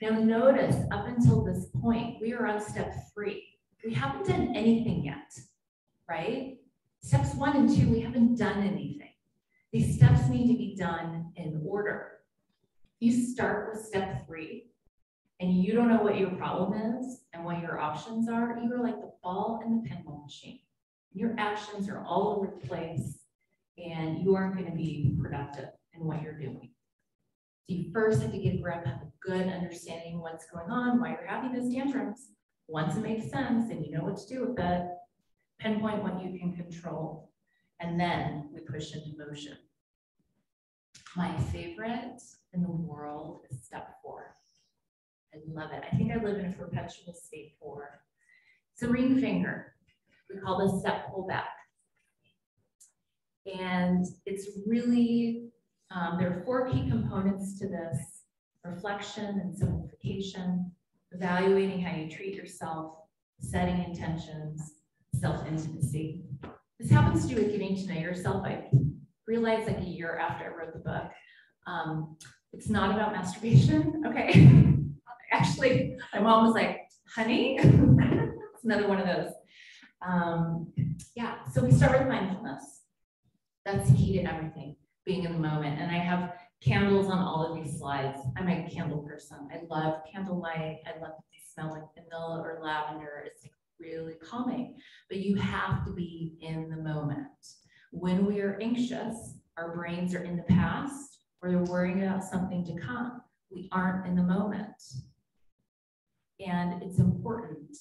Now notice, up until this point, we are on step 3. We haven't done anything yet, right? Steps 1 and 2, we haven't done anything. These steps need to be done in order. You start with step 3 and you don't know what your problem is and what your options are, you are like the ball in the pinball machine. Your actions are all over the place and you aren't going to be productive in what you're doing. So you first have to get a grip, have a good understanding of what's going on, why you're having those tantrums. Once it makes sense and you know what to do with it, pinpoint what you can control, and then we push into motion. My favorite in the world is step 4. I love it. I think I live in a perpetual state 4. It's a ring finger. We call this step pullback. And it's really, there are 4 key components to this: reflection and simplification, evaluating how you treat yourself, setting intentions, self-intimacy. This happens to do with getting to know yourself. I realized like a year after I wrote the book, it's not about masturbation, okay? Actually, my mom was like, honey, it's another one of those. Yeah, so we start with mindfulness. That's the key to everything, being in the moment. And I have candles on all of these slides. I'm a candle person. I love candlelight. I love that they smell like vanilla or lavender. It's like really calming, but you have to be in the moment. When we are anxious, our brains are in the past, or they're worrying about something to come. We aren't in the moment. And it's important.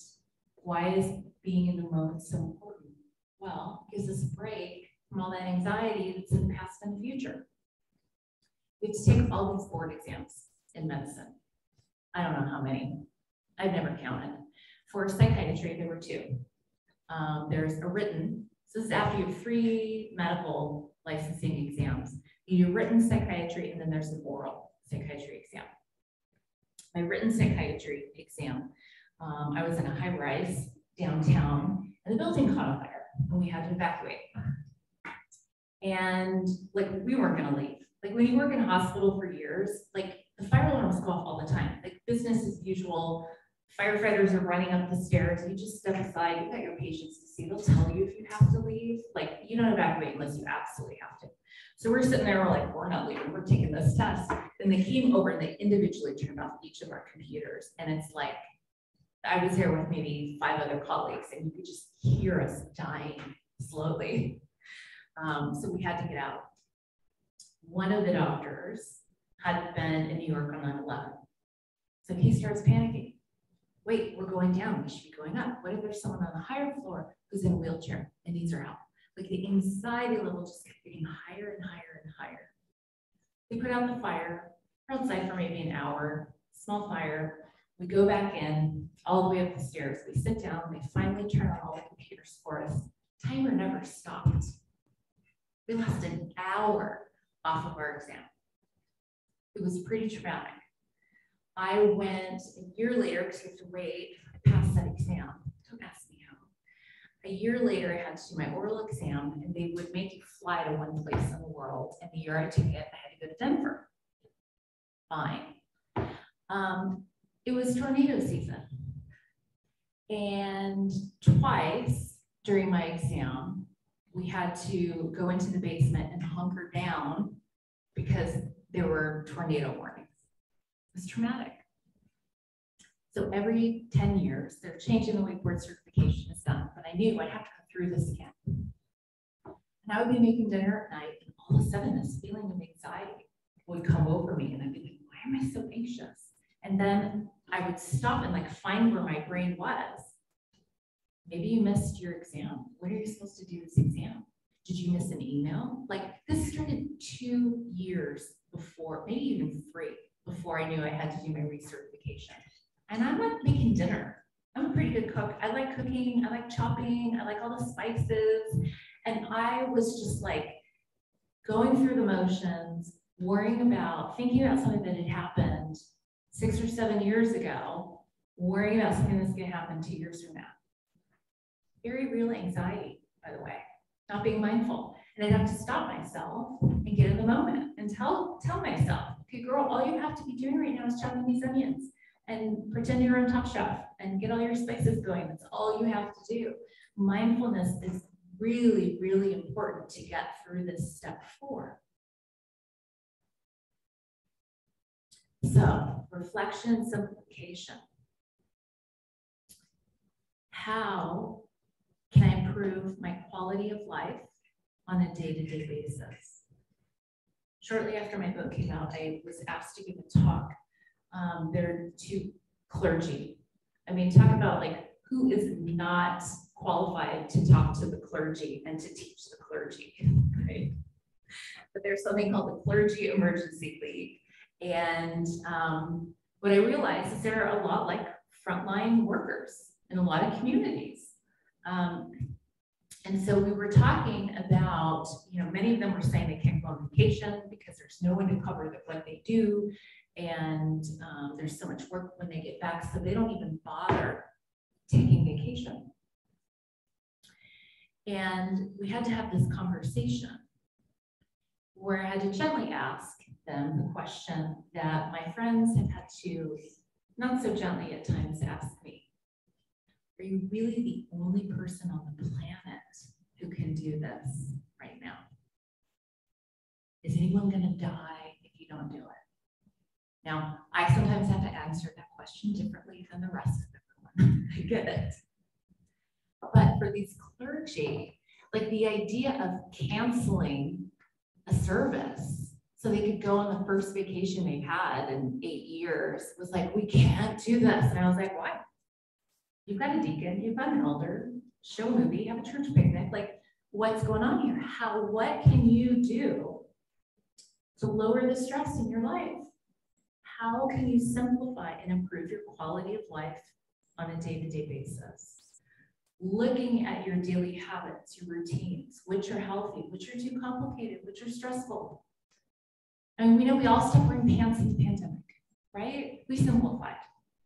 Why is being in the moment so important? Well, it gives us a break from all that anxiety that's in the past and the future. We have to take all these board exams in medicine. I don't know how many. I've never counted. For psychiatry, there were 2. There's a written. So this is after you have 3 medical licensing exams. You do written psychiatry, and then there's an oral psychiatry exam. My written psychiatry exam, I was in a high-rise downtown, and the building caught on fire, and we had to evacuate. And like, we weren't gonna leave. Like, when you work in a hospital for years, like, the fire alarms go off all the time. Like, business as usual. Firefighters are running up the stairs. You just step aside. You've got your patients to see. They'll tell you if you have to leave. Like, you don't evacuate unless you absolutely have to. So we're sitting there, we're like, we're not leaving. We're taking this test. And they came over and they individually turned off each of our computers. And it's like, I was here with maybe 5 other colleagues, and you could just hear us dying slowly. So we had to get out. One of the doctors had been in New York on 9/11. So he starts panicking. Wait, we're going down. We should be going up. What if there's someone on the higher floor who's in a wheelchair and needs our help? Like, the anxiety level just kept getting higher and higher and higher. We put out the fire. We're outside for maybe an hour, small fire. We go back in, all the way up the stairs. We sit down. They finally turn on all the computers for us. Timer never stopped. We lost an hour off of our exam. It was pretty traumatic. I went a year later, because you have to wait, I passed that exam. Don't ask me how. A year later, I had to do my oral exam, and they would make you fly to one place in the world. And the year I took it, I had to go to Denver. Fine. It was tornado season. And twice during my exam, we had to go into the basement and hunker down because there were tornado warnings. It was traumatic. So every 10 years, they're changing the way board certification is done, but I knew I'd have to go through this again. And I would be making dinner at night, and all of a sudden this feeling of anxiety would come over me, and I'd be like, why am I so anxious? And then I would stop and like find where my brain was. Maybe you missed your exam. What are you supposed to do this exam? Did you miss an email? Like, this started 2 years before, maybe even 3, before I knew I had to do my recertification. And I'm like making dinner. I'm a pretty good cook. I like cooking. I like chopping. I like all the spices. And I was just like going through the motions, worrying about, thinking about something that had happened. 6 or 7 years ago, worrying about something that's going to happen 2 years from now. Very real anxiety, by the way, not being mindful. And I'd have to stop myself and get in the moment and tell myself, okay, girl, all you have to be doing right now is chopping these onions and pretend you're on Top Chef and get all your spices going. That's all you have to do. Mindfulness is really, really important to get through this step 4. So, reflection, simplification. How can I improve my quality of life on a day-to-day basis? Shortly after my book came out, I was asked to give a talk. There are 2 clergy. I mean, talk about like who is not qualified to talk to the clergy and to teach the clergy, right? But there's something called the Clergy Emergency League. And what I realized is there are a lot like frontline workers in a lot of communities. And so we were talking about, many of them were saying they can't go on vacation because there's no one to cover what they do. And there's so much work when they get back, so they don't even bother taking vacation. And we had to have this conversation where I had to gently ask them the question that my friends have had to, not so gently at times, ask me. Are you really the only person on the planet who can do this right now? Is anyone going to die if you don't do it? Now, I sometimes have to answer that question differently than the rest of everyone. I get it. But for these clergy, like the idea of canceling a service so they could go on the first vacation they've had in 8 years was like, we can't do this. And I was like, why? You've got a deacon, you've got an elder, show a movie, have a church picnic. Like, what's going on here? What can you do to lower the stress in your life? How can you simplify and improve your quality of life on a day-to-day basis? Looking at your daily habits, your routines, which are healthy, which are too complicated, which are stressful. I mean, we know we all stopped wearing pants in the pandemic, right? We simplified.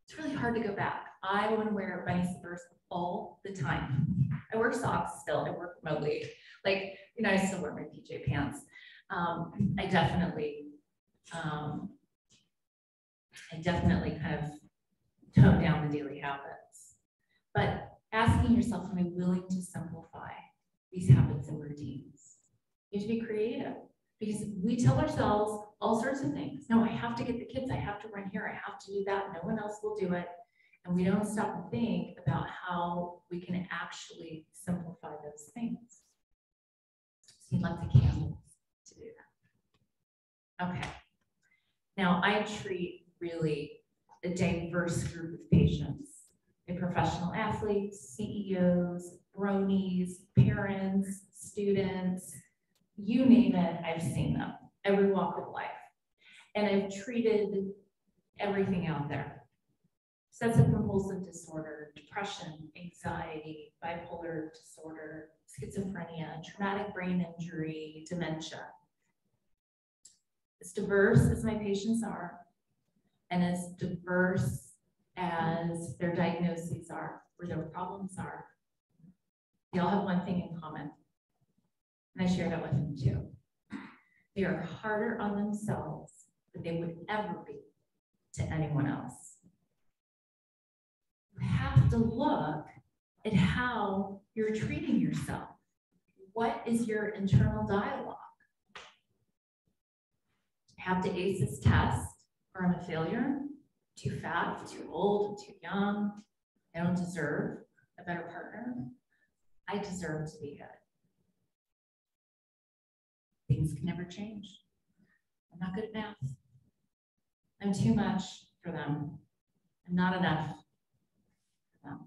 It's really hard to go back. I want to wear bunny slippers all the time. I wear socks still. I work remotely. Like, I still wear my PJ pants. I definitely kind of tone down the daily habits. But asking yourself, am I willing to simplify these habits and routines? You have to be creative because we tell ourselves all sorts of things. No, I have to get the kids. I have to run here. I have to do that. No one else will do it. And we don't stop and think about how we can actually simplify those things. So need lots of candles to do that. Okay. Now, I treat really a diverse group of patients. They're professional athletes, CEOs, bronies, parents, students, you name it, I've seen them, every walk of life. And I've treated everything out there. Obsessive compulsive disorder, depression, anxiety, bipolar disorder, schizophrenia, traumatic brain injury, dementia. As diverse as my patients are, and as diverse as their diagnoses are, or their problems are, they all have one thing in common. And I share that with them too. They are harder on themselves than they would ever be to anyone else. You have to look at how you're treating yourself. What is your internal dialogue? I have to ace this test, or I'm a failure. Too fat, too old, too young. I don't deserve a better partner. I deserve to be good. Things can never change. I'm not good at math. I'm too much for them. I'm not enough for them.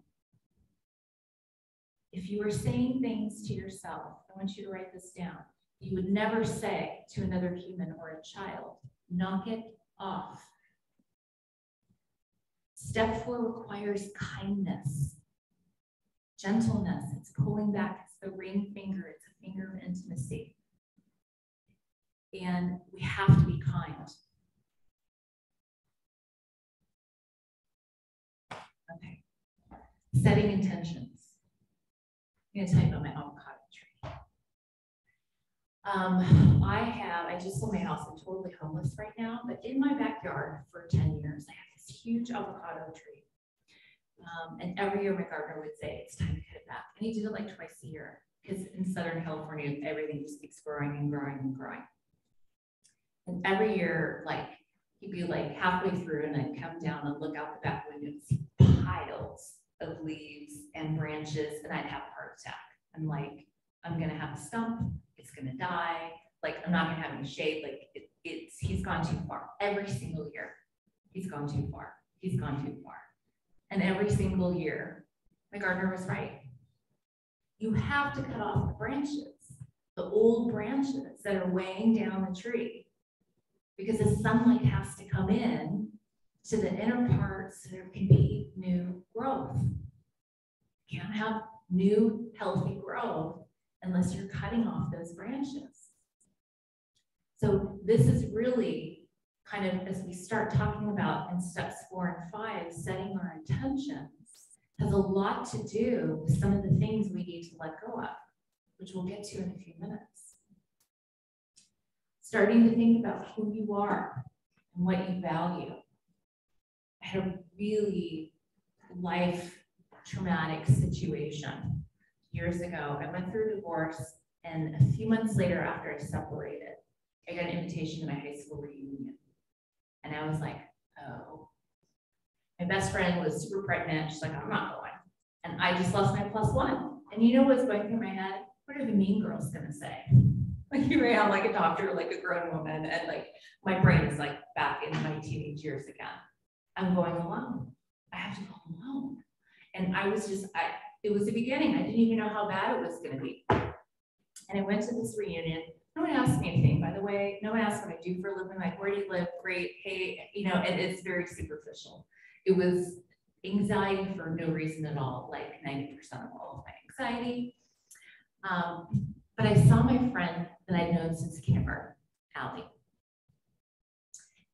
If you are saying things to yourself, I want you to write this down. You would never say to another human or a child, knock it off. Step 4 requires kindness, gentleness. It's pulling back. It's the ring finger. It's a finger of intimacy. And we have to be kind. setting intentions. I'm gonna tell you about my avocado tree. I just sold my house. I'm totally homeless right now, but in my backyard for 10 years, I have this huge avocado tree. And every year my gardener would say, it's time to cut it back. And he did it like twice a year, because in Southern California, everything just keeps growing and growing and growing. And every year, like, he'd be like halfway through and I'd come down and look out the back window and see piles of leaves and branches, and I'd have a heart attack. I'm like, I'm gonna have a stump, it's gonna die, like I'm not gonna have any shade, like he's gone too far. Every single year, he's gone too far, he's gone too far. And every single year, my gardener was right. You have to cut off the branches, the old branches that are weighing down the tree, because the sunlight has to come in to the inner parts so there can be new growth. You can't have new healthy growth unless you're cutting off those branches. So this is really kind of, as we start talking about in steps 4 and 5, setting our intentions, has a lot to do with some of the things we need to let go of, which we'll get to in a few minutes. Starting to think about who you are and what you value. I had a really life traumatic situation years ago. I went through a divorce, and a few months later after I separated, I got an invitation to my high school reunion. And I was like, oh. My best friend was super pregnant. She's like, I'm not going. And I just lost my +1. And you know what's going through my head? What are the mean girls gonna say? Like, here I am, like a doctor, like a grown woman, and like my brain is like back in my teenage years again. I'm going alone. I have to go alone. And I was just, it was the beginning. I didn't even know how bad it was gonna be. And I went to this reunion. No one asked me anything, by the way. No one asked what I do for a living, like, where do you live? Great, hey, you know, and it's very superficial. It was anxiety for no reason at all, like 90% of all of my anxiety. But I saw my friend that I'd known since kindergarten, Allie.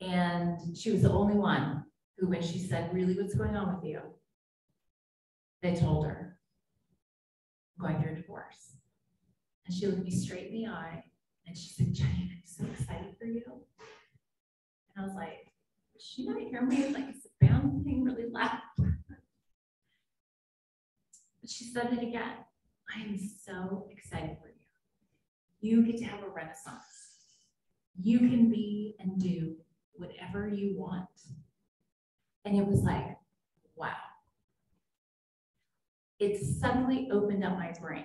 And she was the only one who, when she said, really, what's going on with you? They told her, I'm going through a divorce. And she looked me straight in the eye and she said, Jenny, I'm so excited for you. And I was like, did she not hear me? Like, is the band thing really loud? But she said it again. I am so excited for you. You get to have a renaissance. You can be and do whatever you want. And it was like, wow. It suddenly opened up my brain.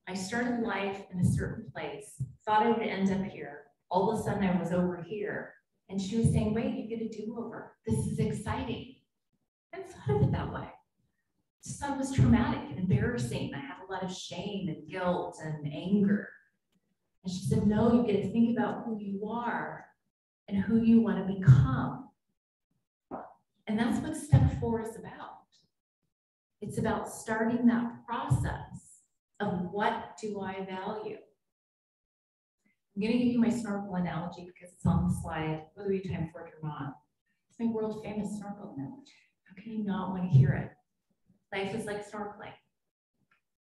I started life in a certain place, thought I would end up here. All of a sudden I was over here. And she was saying, wait, you get a do-over. This is exciting. I hadn't thought of it that way. I just thought it was traumatic and embarrassing. I had a lot of shame and guilt and anger. And she said, no, you get to think about who you are and who you want to become. And that's what step 4 is about. It's about starting that process of what do I value. I'm going to give you my snorkel analogy because it's on the slide, whether we have time for it or not. It's my world famous snorkel analogy. How can you not want to hear it? Life is like snorkeling.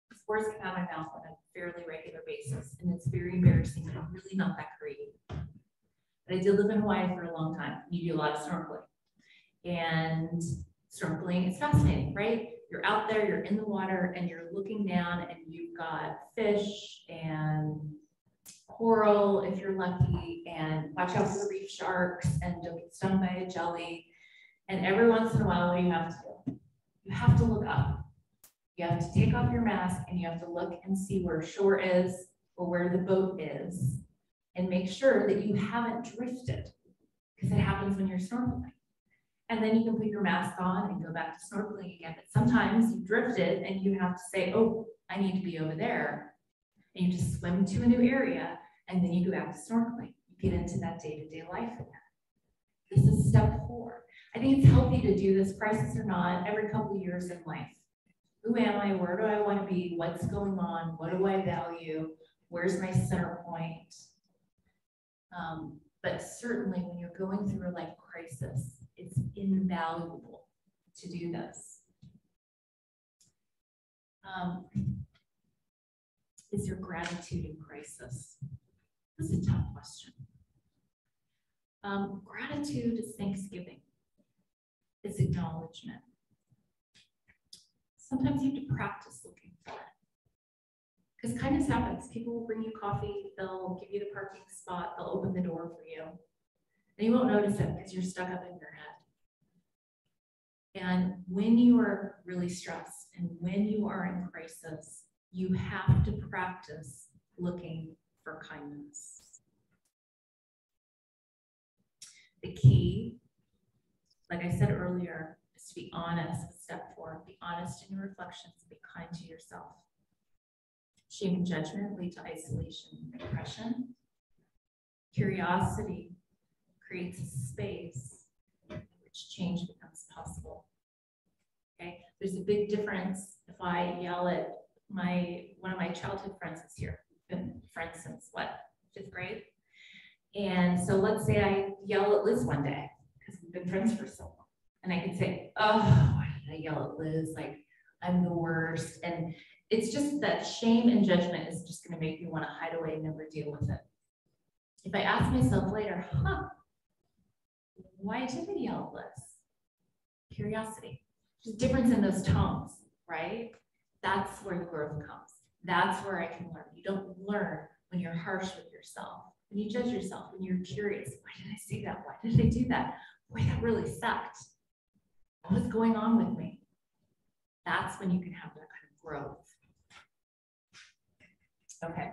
These words come out of my mouth on a fairly regular basis, and it's very embarrassing, and I'm really not that creative. But I did live in Hawaii for a long time. You do a lot of snorkeling. And snorkeling is fascinating, right? You're out there, you're in the water, and you're looking down, and you've got fish and coral, if you're lucky, and watch out for the reef sharks, and don't get stung by a jelly. And every once in a while, what do you have to do? You have to look up. You have to take off your mask, and you have to look and see where shore is or where the boat is, and make sure that you haven't drifted, because it happens when you're snorkeling. And then you can put your mask on and go back to snorkeling again. But sometimes you drifted and you have to say, oh, I need to be over there. And you just swim to a new area, and then you go back to snorkeling. You get into that day-to-day life again. This is step 4. I think it's healthy to do this, crisis or not, every couple of years in life. Who am I? Where do I want to be? What's going on? What do I value? Where's my center point? But certainly when you're going through a life crisis, it's invaluable to do this. Is there gratitude in crisis? This is a tough question. Gratitude is thanksgiving. It's acknowledgement. Sometimes you have to practice looking for it. Because kindness happens. People will bring you coffee, they'll give you the parking spot, they'll open the door for you. And you won't notice it because you're stuck up in your head. And when you are really stressed and when you are in crisis, you have to practice looking for kindness. The key, like I said earlier, is to be honest. Step 4, be honest in your reflections, be kind to yourself. Shame and judgment lead to isolation and depression. Curiosity creates a space in which change becomes possible. Okay, there's a big difference if I yell at one of my childhood friends is here. We've been friends since what, 5th grade? And so let's say I yell at Liz one day because we've been friends for so long. And I could say, oh, why did I yell at Liz? Like, I'm the worst. And it's just that shame and judgment is just going to make me want to hide away and never deal with it. If I ask myself later, why did I yell at Liz? Curiosity. There's a difference in those tones, right? That's where the growth comes. That's where I can learn. You don't learn when you're harsh with yourself, when you judge yourself, when you're curious. Why did I say that? Why did I do that? Boy, that really sucked. What was going on with me? That's when you can have that kind of growth. Okay.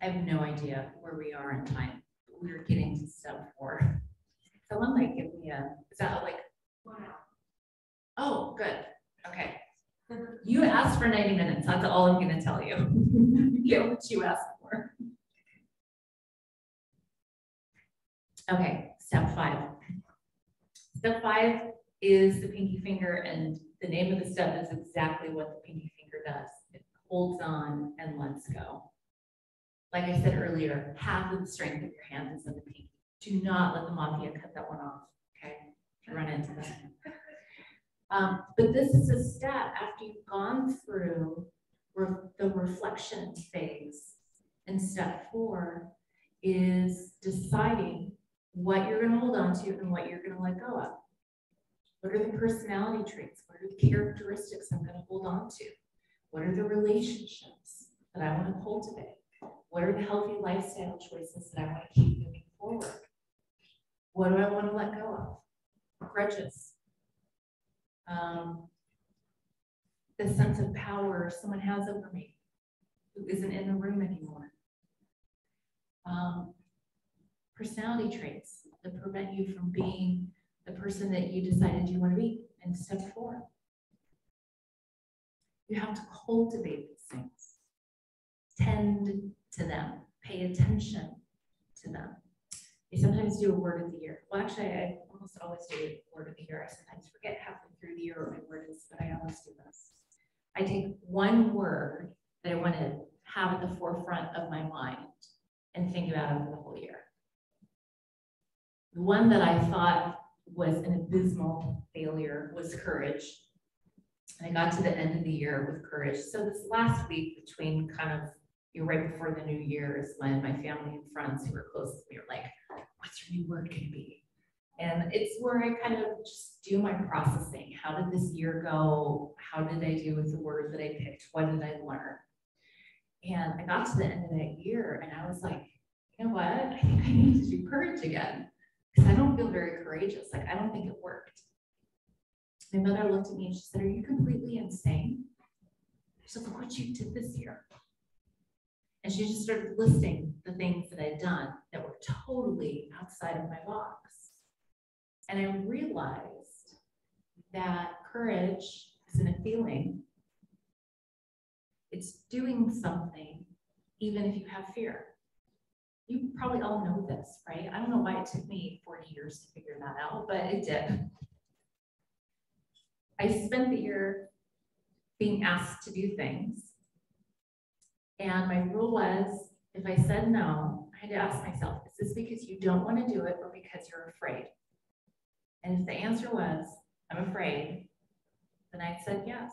I have no idea where we are in time. We're getting to step 4. Someone like give me is that like 1 hour? Oh, good. Okay. You asked for 90 minutes. That's all I'm going to tell you. Get what you asked for. Okay, step 5. Step 5 is the pinky finger, and the name of the step is exactly what the pinky finger does. It holds on and lets go. Like I said earlier, half of the strength of your hand is in the pinky. Do not let the mafia cut that one off, okay? If you run into that. But this is a step after you've gone through the reflection phase. And step 4 is deciding what you're going to hold on to and what you're going to let go of. What are the personality traits? What are the characteristics I'm going to hold on to? What are the relationships that I want to cultivate? What are the healthy lifestyle choices that I want to keep moving forward? What do I want to let go of? Grudges. The sense of power someone has over me who isn't in the room anymore. Personality traits that prevent you from being the person that you decided you want to be in step 4. You have to cultivate these things. Tend to them. Pay attention to them. I sometimes do a word of the year. Well, actually, I almost always do a word of the year. I sometimes forget halfway through the year what my word is, but I always do this. I take one word that I want to have at the forefront of my mind and think about it for the whole year. The one that I thought was an abysmal failure was courage. And I got to the end of the year with courage. So this last week between kind of right before the new year is when my family and friends who were close to me were like, what's your new word going to be? And it's where I kind of just do my processing. How did this year go? How did I do with the word that I picked? What did I learn? And I got to the end of that year and I was like, you know what? I think I need to do courage again because I don't feel very courageous. Like, I don't think it worked. My mother looked at me and she said, are you completely insane? So look what you did this year. And she just started listing the things that I'd done that were totally outside of my box. And I realized that courage isn't a feeling. It's doing something, even if you have fear. You probably all know this, right? I don't know why it took me 40 years to figure that out, but it did. I spent the year being asked to do things. And my rule was, if I said no, I had to ask myself, is this because you don't want to do it or because you're afraid? And if the answer was, I'm afraid, then I said yes.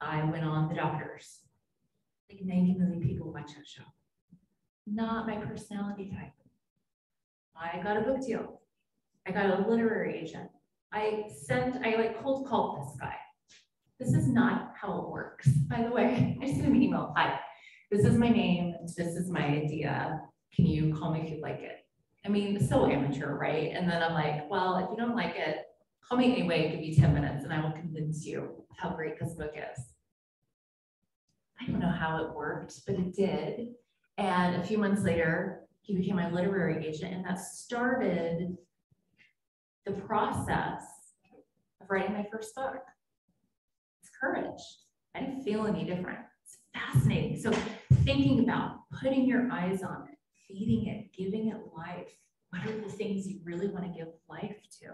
I went on the doctors. Like 90 million people watch that show. Not my personality type. I got a book deal. I got a literary agent. I like cold called this guy. This is not how it works, by the way. I sent him an email. Hi, this is my name. This is my idea. Can you call me if you like it? I mean, so amateur, right? And then I'm like, well, if you don't like it, call me anyway, give you 10 minutes and I will convince you how great this book is. I don't know how it worked, but it did. And a few months later, he became my literary agent, and that started the process of writing my first book. It's courage. I didn't feel any different. It's fascinating. So thinking about putting your eyes on it, feeding it, giving it life. What are the things you really want to give life to?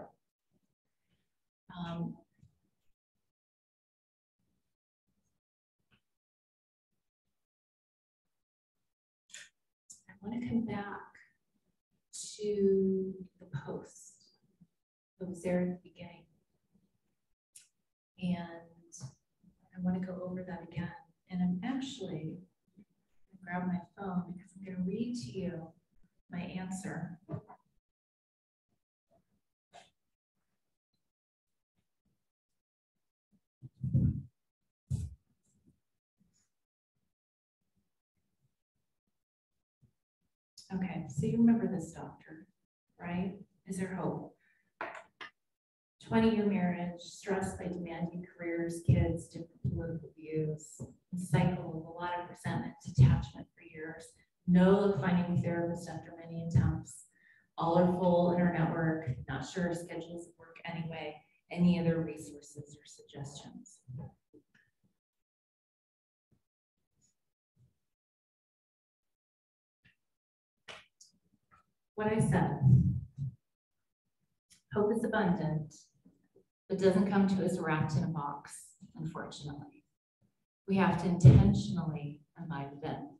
I want to come back to the post that was there at the beginning. And I want to go over that again. And I'm actually going to grab my phone because I'm going to read to you my answer. Okay, so you remember this doctor, right? Is there hope? 20-year marriage, stressed by demanding careers, kids, different political views, a cycle of a lot of resentment, detachment for years, no luck finding a therapist after many attempts, all are full in our network, not sure our schedules work anyway, any other resources or suggestions? What I said, hope is abundant, but doesn't come to us wrapped in a box, unfortunately. We have to intentionally invite it in,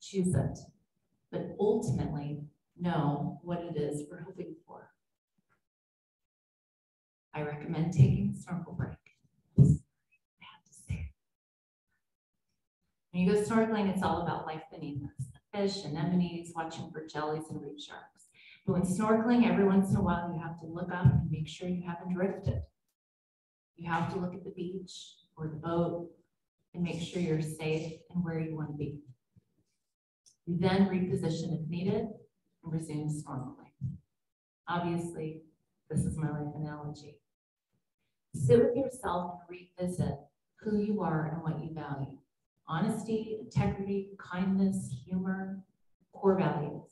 choose it, but ultimately know what it is we're hoping for. I recommend taking a snorkel break. I have to say. When you go snorkeling, it's all about life beneath us. Fish, anemones, watching for jellies and reef sharks. But when snorkeling, every once in a while, you have to look up and make sure you haven't drifted. You have to look at the beach or the boat and make sure you're safe and where you want to be. You then reposition if needed and resume snorkeling. Obviously, this is my life analogy. Sit with yourself and revisit who you are and what you value. Honesty, integrity, kindness, humor, core values.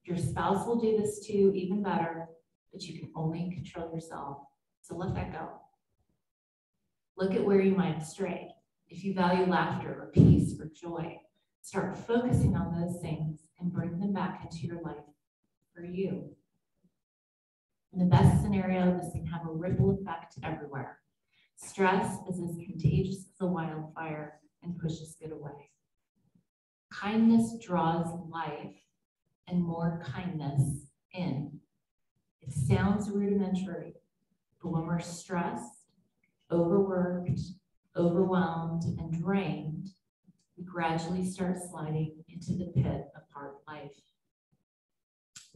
Your spouse will do this too, even better, but you can only control yourself. So let that go. Look at where you might have strayed. If you value laughter or peace or joy, start focusing on those things and bring them back into your life for you. In the best scenario, this can have a ripple effect everywhere. Stress is as contagious as a wildfire and pushes good away. Kindness draws life and more kindness in. It sounds rudimentary, but when we're stressed, overworked, overwhelmed, and drained, we gradually start sliding into the pit of hard life.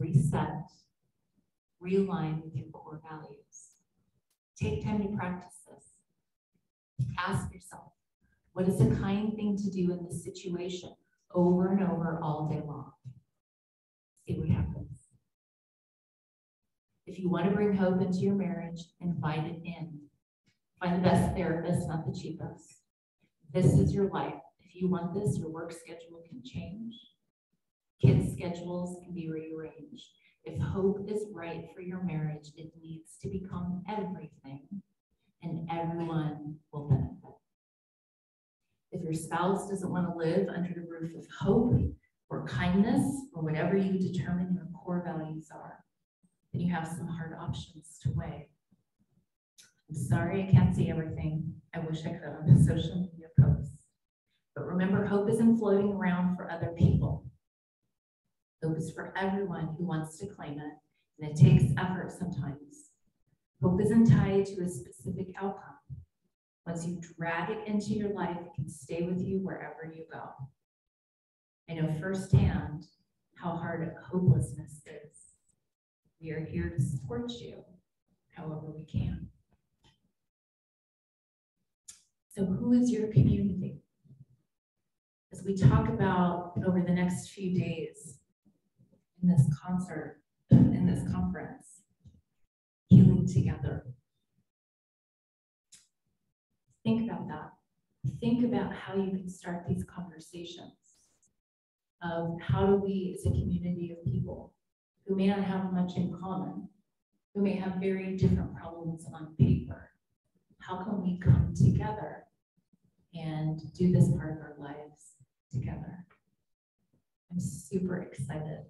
Reset, realign with your core values. Take time to practice this. Ask yourself, what is a kind thing to do in this situation over and over all day long? See what happens. If you want to bring hope into your marriage, invite it in. Find the best therapist, not the cheapest. This is your life. If you want this, your work schedule can change. Kids' schedules can be rearranged. If hope is right for your marriage, it needs to become everything, and everyone will benefit. If your spouse doesn't want to live under the roof of hope or kindness or whatever you determine your core values are, then you have some hard options to weigh. I'm sorry I can't see everything. I wish I could on the social media posts. But remember, hope isn't floating around for other people. Hope is for everyone who wants to claim it, and it takes effort sometimes. Hope isn't tied to a specific outcome. Once you drag it into your life, it can stay with you wherever you go. I know firsthand how hard hopelessness is. We are here to support you however we can. So who is your community? As we talk about over the next few days in this conference, healing together. Think about that. Think about how you can start these conversations of how do we, as a community of people who may not have much in common, who may have very different problems on paper, how can we come together and do this part of our lives together? I'm super excited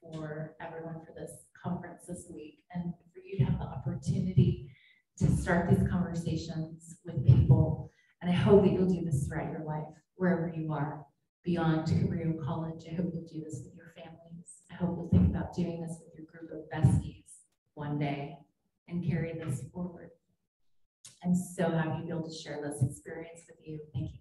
for everyone for this conference this week and for you to have the opportunity to start these conversations with people. And I hope that you'll do this throughout your life, wherever you are, beyond Cabrillo College. I hope you'll do this with your families. I hope you'll think about doing this with your group of besties one day and carry this forward. I'm so happy to be able to share this experience with you. Thank you